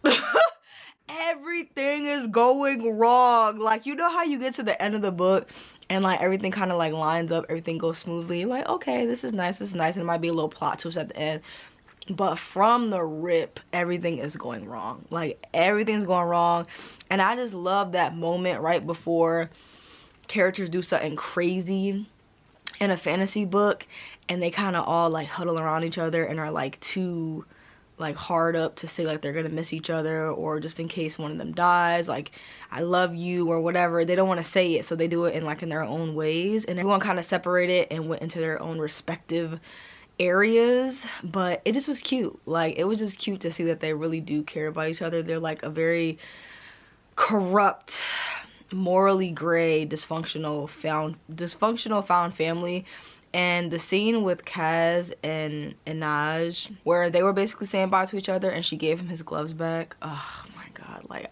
Everything is going wrong. Like, you know how you get to the end of the book and like everything kind of like lines up, everything goes smoothly. You're like, okay, this is nice, and it might be a little plot twist at the end. But from the rip, everything is going wrong. Like, everything's going wrong. And I just love that moment right before characters do something crazy in a fantasy book and they kind of all like huddle around each other and are like too like hard up to say like they're gonna miss each other, or just in case one of them dies, like, I love you or whatever. They don't want to say it, so they do it in like in their own ways, and everyone kind of separated and went into their own respective areas. But it just was cute. Like, it was just cute to see that they really do care about each other. They're like a very corrupt, morally gray, dysfunctional found family. And the scene with Kaz and Naj, where they were basically saying bye to each other and she gave him his gloves back, oh my god, like,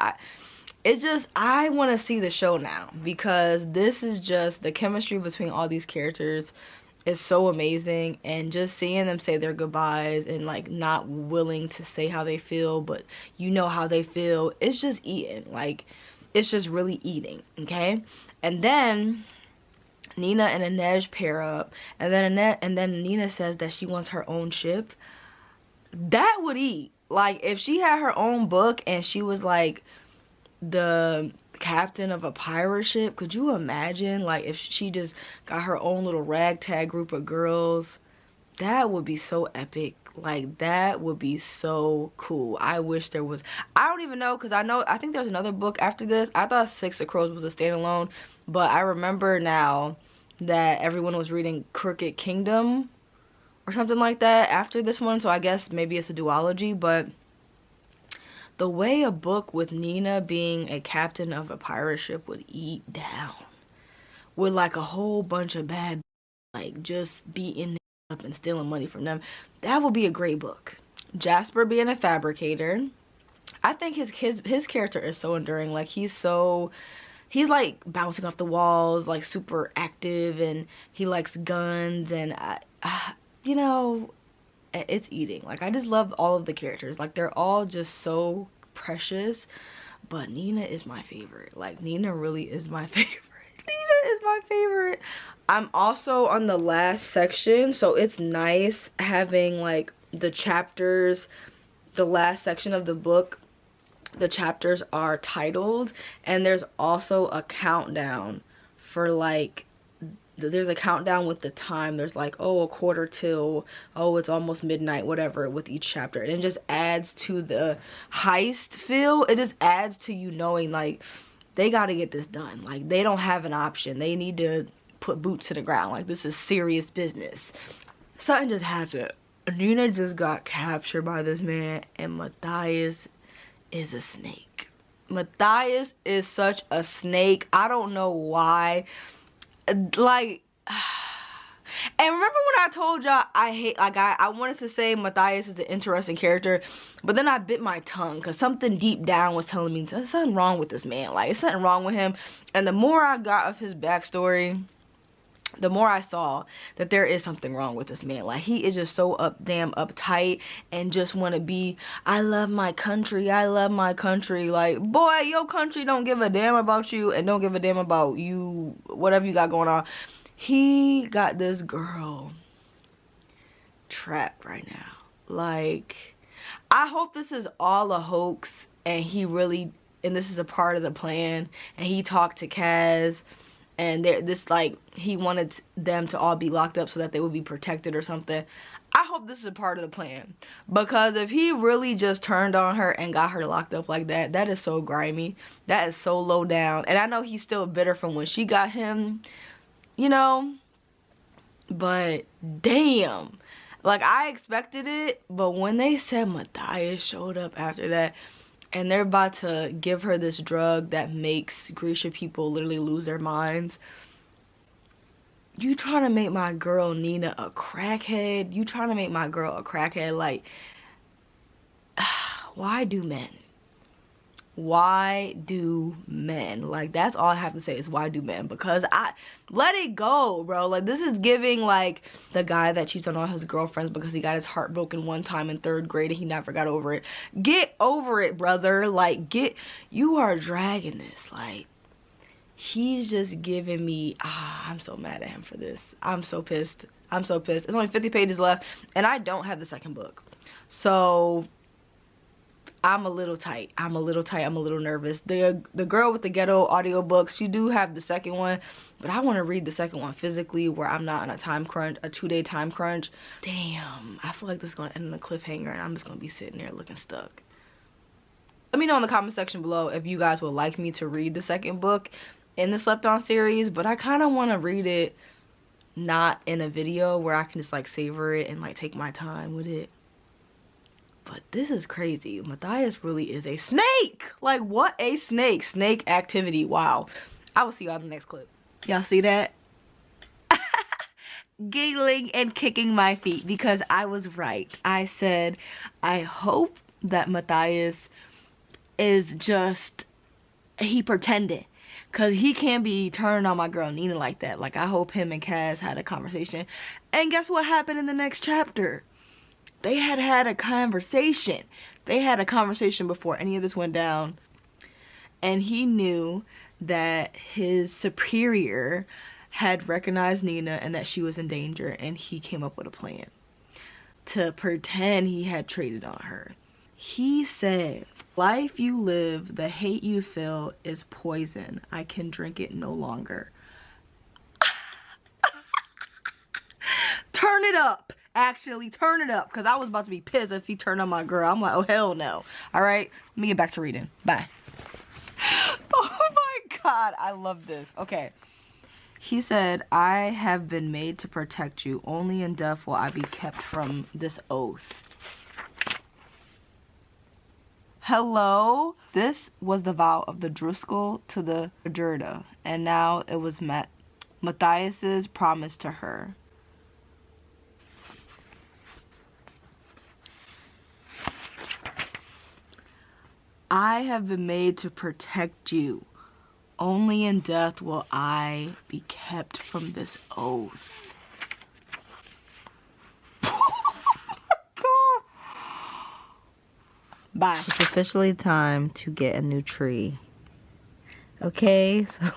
I want to see the show now, because this is just, the chemistry between all these characters is so amazing. And just seeing them say their goodbyes and like not willing to say how they feel, but you know how they feel, it's just eating. Like, it's just really eating, okay? And then Nina and Inej pair up, and then Nina says that she wants her own ship. That would eat. Like, if she had her own book and she was like the captain of a pirate ship, could you imagine? Like, if she just got her own little ragtag group of girls, that would be so epic. Like, that would be so cool. I wish there was. I don't even know, because I think there's another book after this. I thought Six of Crows was a standalone, but I remember now that everyone was reading Crooked Kingdom or something like that after this one, so I guess maybe it's a duology. But the way a book with Nina being a captain of a pirate ship would eat down, with like a whole bunch of bad, like, just beating up and stealing money from them, that would be a great book. Jasper being a fabricator, I think his character is so enduring. Like, he's like bouncing off the walls, like super active, and he likes guns, and you know, it's eating. Like, I just love all of the characters. Like, they're all just so precious. But Nina is my favorite. Like, Nina really is my favorite. Nina is my favorite. I'm also on the last section, so it's nice having like the chapters, the last section of the book, the chapters are titled, and there's also a countdown for like, there's a countdown with the time. There's like, oh, 1/4 till, oh, it's almost midnight, whatever, with each chapter. And it just adds to the heist feel. It just adds to you knowing like they got to get this done. Like, they don't have an option. They need to put boots to the ground. Like, this is serious business. Something just happened. Nina just got captured by this man, and Matthias is a snake. Matthias is such a snake. I don't know why. Like, and remember when I told y'all I hate, like, I wanted to say Matthias is an interesting character, but then I bit my tongue because something deep down was telling me there's something wrong with this man. Like, there's something wrong with him. And the more I got of his backstory, the more I saw that there is something wrong with this man. Like, he is just so damn uptight and just want to be, I love my country, I love my country. Like, boy, your country don't give a damn about you and don't give a damn about you, whatever you got going on. He got this girl trapped right now. Like, I hope this is all a hoax and this is a part of the plan, and he talked to Kaz, and he wanted them to all be locked up so that they would be protected or something. I hope this is a part of the plan, because if he really just turned on her and got her locked up like that, that is so grimy. That is so low down. And I know he's still bitter from when she got him, you know, but damn. Like, I expected it, but when they said Matthias showed up after that, and they're about to give her this drug that makes Grisha people literally lose their minds. You trying to make my girl Nina a crackhead? You trying to make my girl a crackhead? Like, why do men? Why do men? Like, that's all I have to say is why do men? Because let it go, bro. Like, this is giving like the guy that cheats on all his girlfriends because he got his heart broken one time in 3rd grade and he never got over it. Get over it, brother. Like, you are dragging this. Like, he's just giving me, I'm so mad at him for this. I'm so pissed. I'm so pissed. It's only 50 pages left and I don't have the 2nd book. So I'm a little tight. I'm a little nervous. The girl with the ghetto audiobooks, she do have the 2nd one, but I want to read the 2nd one physically where I'm not on a time crunch, a 2-day time crunch. Damn, I feel like this is going to end on a cliffhanger and I'm just going to be sitting there looking stuck. Let me know in the comment section below if you guys would like me to read the 2nd book in the Slept On series, but I kind of want to read it not in a video where I can just like savor it and like take my time with it. But this is crazy. Matthias really is a snake. Like, what a snake. Snake activity. Wow. I will see y'all in the next clip. Y'all see that? Giggling and kicking my feet because I was right. I said, I hope that Matthias is just, he pretended. Because he can't be turning on my girl Nina like that. Like, I hope him and Kaz had a conversation. And guess what happened in the next chapter? They had a conversation. They had a conversation before any of this went down. And he knew that his superior had recognized Nina and that she was in danger. And he came up with a plan to pretend he had traded on her. He said, life you live, the hate you feel is poison. I can drink it no longer. Turn it up. Actually, turn it up. Because I was about to be pissed if he turned on my girl. I'm like, oh, hell no. All right. Let me get back to reading. Bye. Oh, my God. I love this. Okay. He said, I have been made to protect you. Only in death will I be kept from this oath. Hello? This was the vow of the Driscoll to the Gerda. And now it was Matthias's promise to her. I have been made to protect you. Only in death will I be kept from this oath. Bye. It's officially time to get a new tree. Okay, so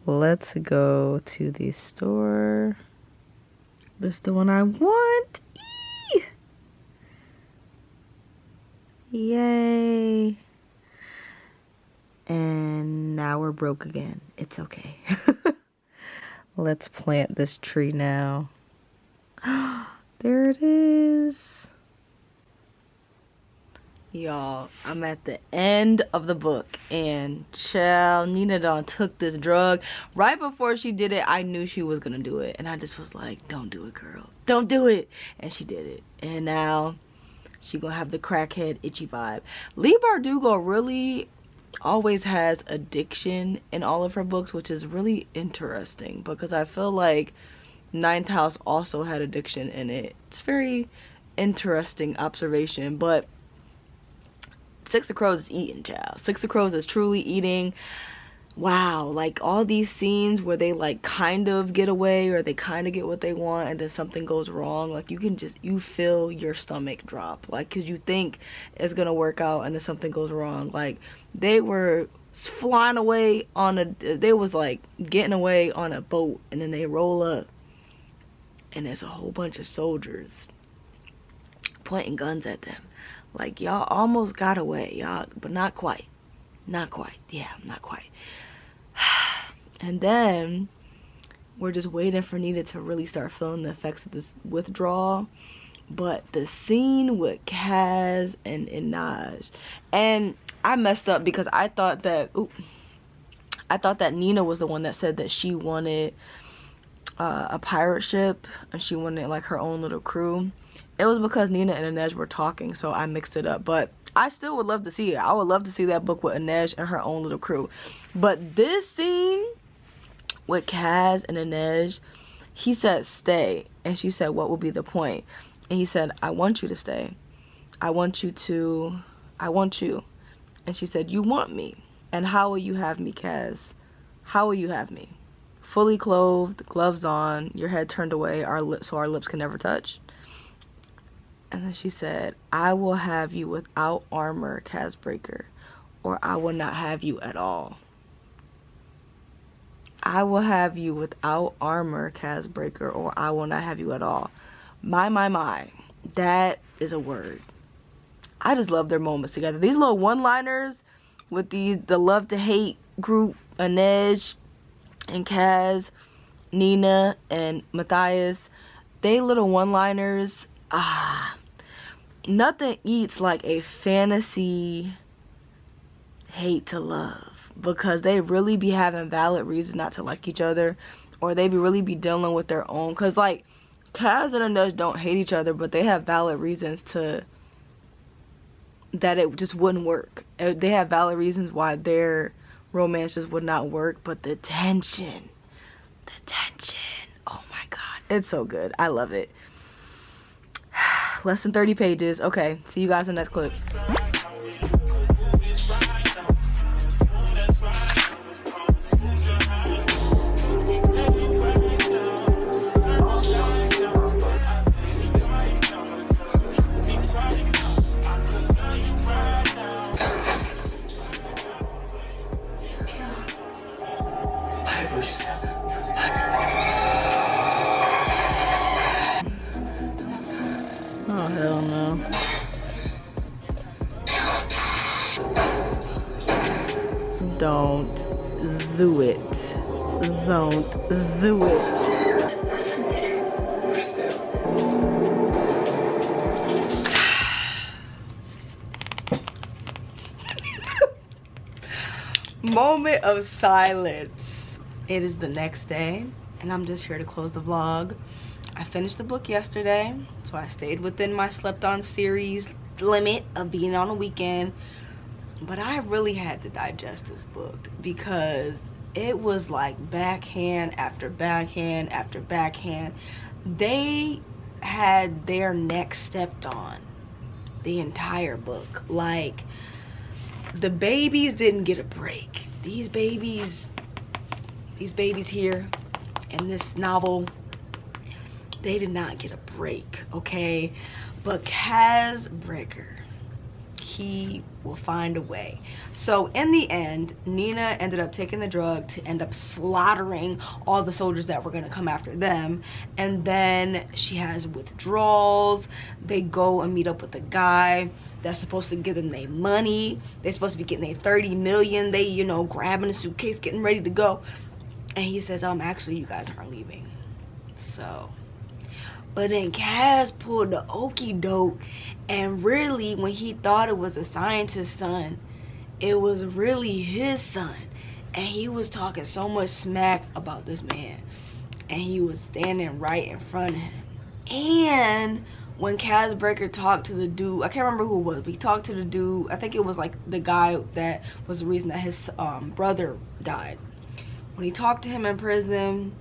let's go to the store. This is the one I want. Yay. And now we're broke again. It's okay. Let's plant this tree now. There it is. Y'all, I'm at the end of the book and child, Nina done took this drug. Right before she did it, I knew she was gonna do it. And I just was like, don't do it, girl. Don't do it. And she did it. And now she gonna have the crackhead itchy vibe. Leigh Bardugo really always has addiction in all of her books, which is really interesting because I feel like Ninth House also had addiction in it. It's very interesting observation, but Six of Crows is eating, child. Six of Crows is truly eating. Wow, like all these scenes where they like kind of get away or they kind of get what they want and then something goes wrong, like you feel your stomach drop, like because you think it's gonna work out and then something goes wrong. Like they were flying away on they was like getting away on a boat and then they roll up and there's a whole bunch of soldiers pointing guns at them. Like, y'all almost got away, y'all, but not quite. Not quite. Yeah, not quite. And then we're just waiting for Nina to really start feeling the effects of this withdrawal. But the scene with Kaz and Naj, and I messed up because I thought that Nina was the one that said that she wanted a pirate ship, and she wanted like her own little crew. It was because Nina and Inej were talking, so I mixed it up. But I still would love to see it. I would love to see that book with Inej and her own little crew. But this scene with Kaz and Inej, he said stay, and she said what would be the point, and he said I want you to stay. I want you, and she said you want me, and how will you have me, Kaz? How will you have me? Fully clothed, gloves on, your head turned away, so our lips can never touch. And then she said, I will have you without armor, Kazbreaker, or I will not have you at all. I will have you without armor, Kazbreaker, or I will not have you at all. My. That is a word. I just love their moments together. These little one-liners with the love to hate group, Inej and Kaz, Nina and Matthias, they little one-liners, nothing eats like a fantasy hate to love, because they really be having valid reasons not to like each other, or they really be dealing with their own, because like Kaz and Inej don't hate each other, but they have valid reasons that it just wouldn't work. They have valid reasons why their romance just would not work, but the tension, oh my god, it's so good. I love it. Less than 30 pages. Okay, see you guys in the next clip. Oh, hell no. Don't do it. Don't do it. Moment of silence. It is the next day, and I'm just here to close the vlog. I finished the book yesterday, so I stayed within my slept on series limit of being on a weekend, but I really had to digest this book because it was like backhand after backhand after backhand. They had their neck stepped on the entire book. Like, the babies didn't get a break. These babies here in this novel, they did not get a break, okay? But Kazbreaker, he will find a way. So in the end, Nina ended up taking the drug to end up slaughtering all the soldiers that were gonna come after them. And then she has withdrawals. They go and meet up with a guy that's supposed to give them their money. They're supposed to be getting their 30 million. They, you know, grabbing a suitcase, getting ready to go. And he says, actually, you guys aren't leaving. So, but then Kaz pulled the okie doke, and really, when he thought it was a scientist's son, it was really his son. And he was talking so much smack about this man, and he was standing right in front of him. And when Kazbreaker talked to the dude, I can't remember who it was, but he talked to the dude, I think it was like the guy that was the reason that his brother died. When he talked to him in prison,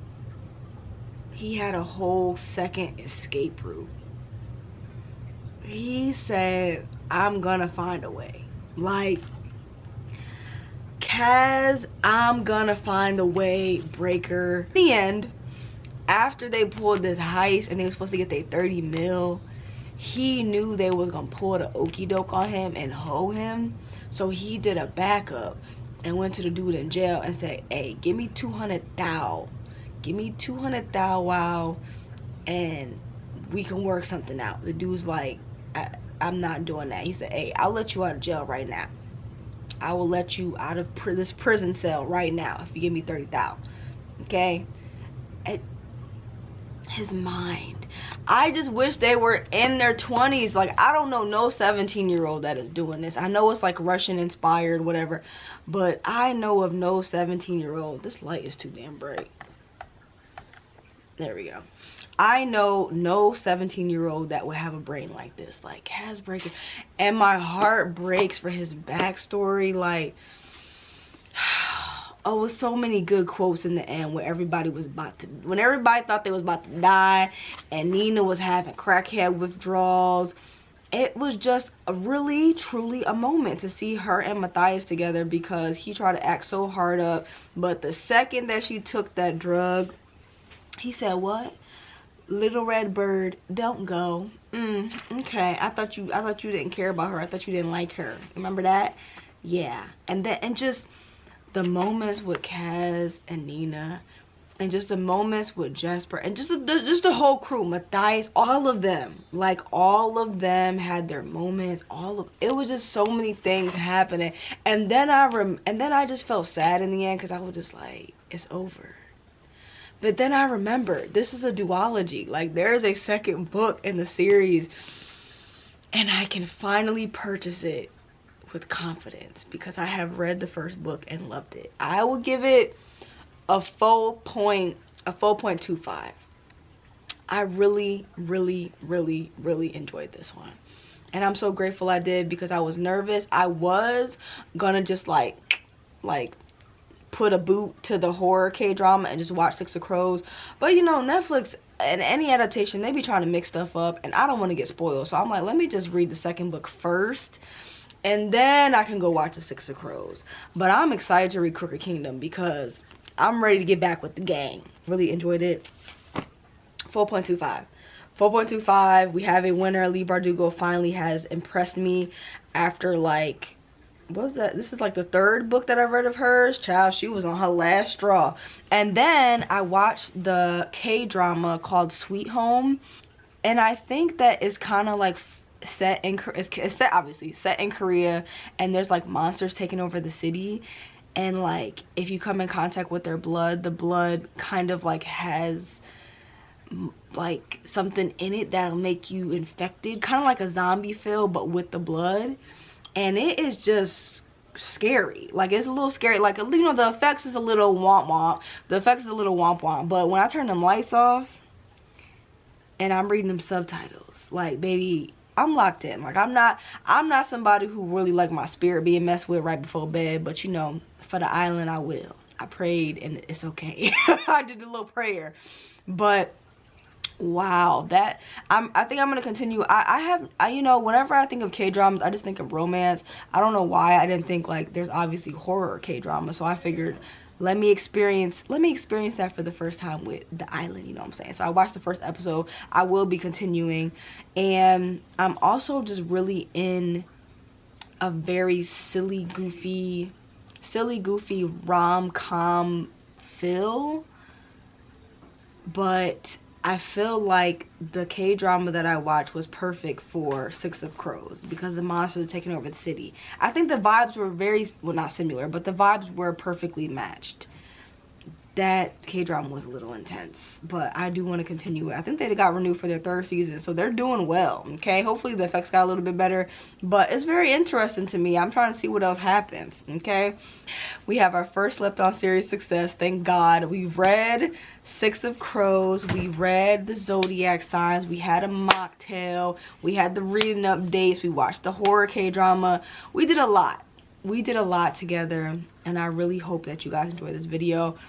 he had a whole second escape route. He said, I'm gonna find a way. Like, Kaz, I'm gonna find a way, Breaker. In the end, after they pulled this heist and they were supposed to get their 30 mil, he knew they was gonna pull the okie doke on him and hoe him. So he did a backup and went to the dude in jail and said, hey, give me 200 thou. Give me 200 thou, wow, and we can work something out. The dude's like, I'm not doing that. He said, hey, I'll let you out of jail right now. I will let you out of this prison cell right now if you give me 30 thou. Okay? His mind. I just wish they were in their 20s. Like, I don't know no 17-year-old that is doing this. I know it's like Russian inspired, whatever, but I know of no 17-year-old. This light is too damn bright. There we go. I know no 17-year-old that would have a brain like this, like Kaz breaking, and my heart breaks for his backstory. Like, oh, with so many good quotes in the end when everybody thought they was about to die, and Nina was having crackhead withdrawals. It was just a really, truly a moment to see her and Matthias together, because he tried to act so hard up, but the second that she took that drug, he said, "What? Little red bird, don't go." Okay. I thought you didn't care about her. I thought you didn't like her. Remember that? Yeah. And just the moments with Kaz and Nina, and just the moments with Jesper, and just the whole crew, Matthias, all of them. Like, all of them had their moments. It was just so many things happening. And then I just felt sad in the end, because I was just like, it's over. But then I remembered, this is a duology. Like, there's a second book in the series, and I can finally purchase it with confidence, because I have read the first book and loved it. I will give it a full 0.25. I really, really, really, really enjoyed this one. And I'm so grateful I did, because I was nervous. I was gonna just like put a boot to the horror K-drama and just watch Six of Crows. But you know, Netflix and any adaptation, they be trying to mix stuff up, and I don't want to get spoiled. So I'm like, let me just read the second book first, and then I can go watch the Six of Crows. But I'm excited to read Crooked Kingdom, because I'm ready to get back with the gang. Really enjoyed it. 4.25. 4.25. We have a winner. Leigh Bardugo finally has impressed me after, like, what's that? This is like the third book that I've read of hers. Child, she was on her last straw. And then I watched the K-drama called Sweet Home, and I think that it's kind of like set in obviously set in Korea, and there's like monsters taking over the city, and like if you come in contact with their blood, the blood kind of like has like something in it that'll make you infected, kind of like a zombie feel, but with the blood. And it is just scary. Like, it's a little scary. Like, you know, the effects is a little womp womp. But when I turn them lights off and I'm reading them subtitles, like, baby, I'm locked in. Like, I'm not somebody who really like my spirit being messed with right before bed. But, you know, for the island, I will. I prayed, and it's okay. I did a little prayer. But wow, that I think I'm gonna continue. I you know, whenever I think of K-dramas, I just think of romance. I don't know why I didn't think, like, there's obviously horror K-drama, so I figured let me experience that for the first time with the island, you know what I'm saying? So I watched the first episode. I will be continuing, and I'm also just really in a very silly goofy rom-com feel. But I feel like the K-drama that I watched was perfect for Six of Crows, because the monsters are taking over the city. I think the vibes were very, well, not similar, but the vibes were perfectly matched. That K-drama was a little intense, but I do want to continue it. I think they got renewed for their third season, so they're doing well, okay? Hopefully the effects got a little bit better, but it's very interesting to me. I'm trying to see what else happens, okay? We have our first Slept On series success, thank God. We've read Six of Crows, we read the Zodiac signs, we had a mocktail, we had the reading updates, we watched the horror K-drama. We did a lot. We did a lot together, and I really hope that you guys enjoy this video.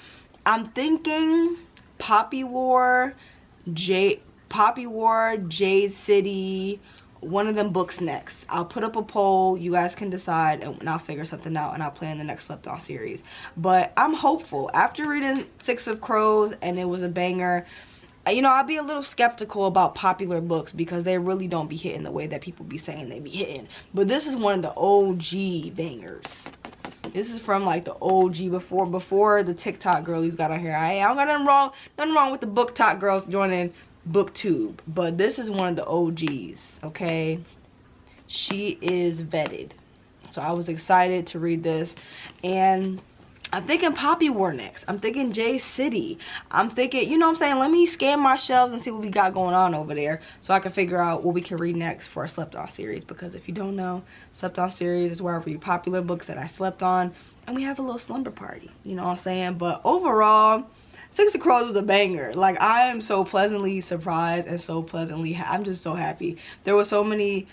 I'm thinking Poppy War, Jade City, one of them books next. I'll put up a poll, you guys can decide, and I'll figure something out, and I'll plan the next Slept On series. But I'm hopeful. After reading Six of Crows, and it was a banger, you know, I'll be a little skeptical about popular books, because they really don't be hitting the way that people be saying they be hitting. But this is one of the OG bangers. This is from like the OG before the TikTok girlies got on here. I don't got nothing wrong with the BookTok girls joining BookTube, but this is one of the OGs, okay? She is vetted. So I was excited to read this, and I'm thinking Poppy War next. I'm thinking Jade City. I'm thinking, you know what I'm saying, let me scan my shelves and see what we got going on over there, so I can figure out what we can read next for a Slept On series. Because if you don't know, Slept On series is where I read popular books that I slept on, and we have a little slumber party, you know what I'm saying? But overall, Six of Crows was a banger. Like, I am so pleasantly surprised and so pleasantly, I'm just so happy. There were so many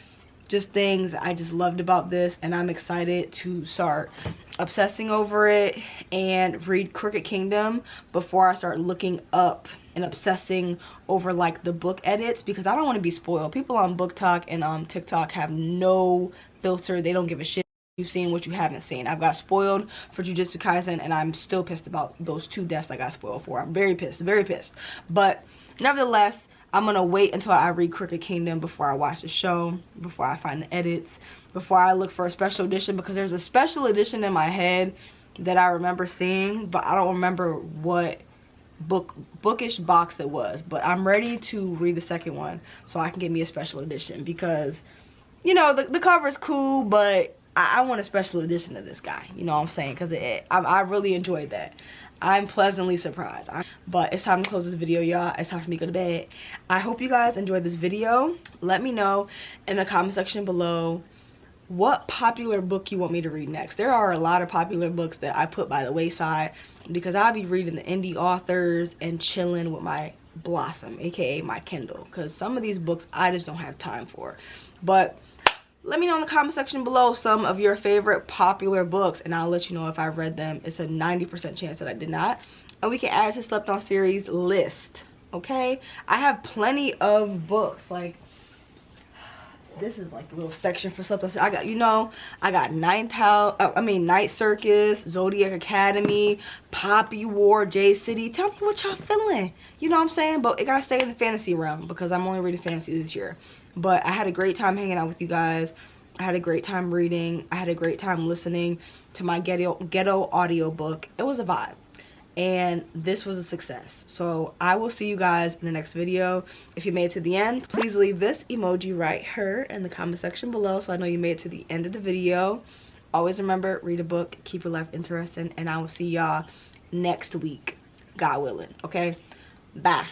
just things I just loved about this, and I'm excited to start obsessing over it and read Crooked Kingdom before I start looking up and obsessing over like the book edits, because I don't want to be spoiled. People on Book Talk and TikTok have no filter. They don't give a shit. You've seen what you haven't seen. I've got spoiled for Jujutsu Kaisen, and I'm still pissed about those 2 deaths I got spoiled for. I'm very pissed, very pissed. But nevertheless, I'm gonna wait until I read Crooked Kingdom before I watch the show, before I find the edits, before I look for a special edition, because there's a special edition in my head that I remember seeing, but I don't remember what bookish box it was. But I'm ready to read the second one so I can get me a special edition, because, you know, the cover is cool, but I want a special edition of this guy. You know what I'm saying? Because I really enjoyed that. I'm pleasantly surprised. But it's time to close this video, y'all. It's time for me to go to bed. I hope you guys enjoyed this video. Let me know in the comment section below what popular book you want me to read next. There are a lot of popular books that I put by the wayside because I'll be reading the indie authors and chilling with my Blossom, aka my Kindle, because some of these books I just don't have time for. But let me know in the comment section below some of your favorite popular books, and I'll let you know if I read them. It's a 90% chance that I did not. And we can add it to Slept On series list, okay? I have plenty of books. Like, this is like a little section for Slept On. I got, you know, I got Night Circus, Zodiac Academy, Poppy War, J City. Tell me what y'all feeling. You know what I'm saying? But it gotta stay in the fantasy realm because I'm only reading fantasy this year. But I had a great time hanging out with you guys. I had a great time reading. I had a great time listening to my ghetto audiobook. It was a vibe. And this was a success. So I will see you guys in the next video. If you made it to the end, please leave this emoji right here in the comment section below so I know you made it to the end of the video. Always remember, read a book, keep your life interesting, and I will see y'all next week, God willing. Okay? Bye.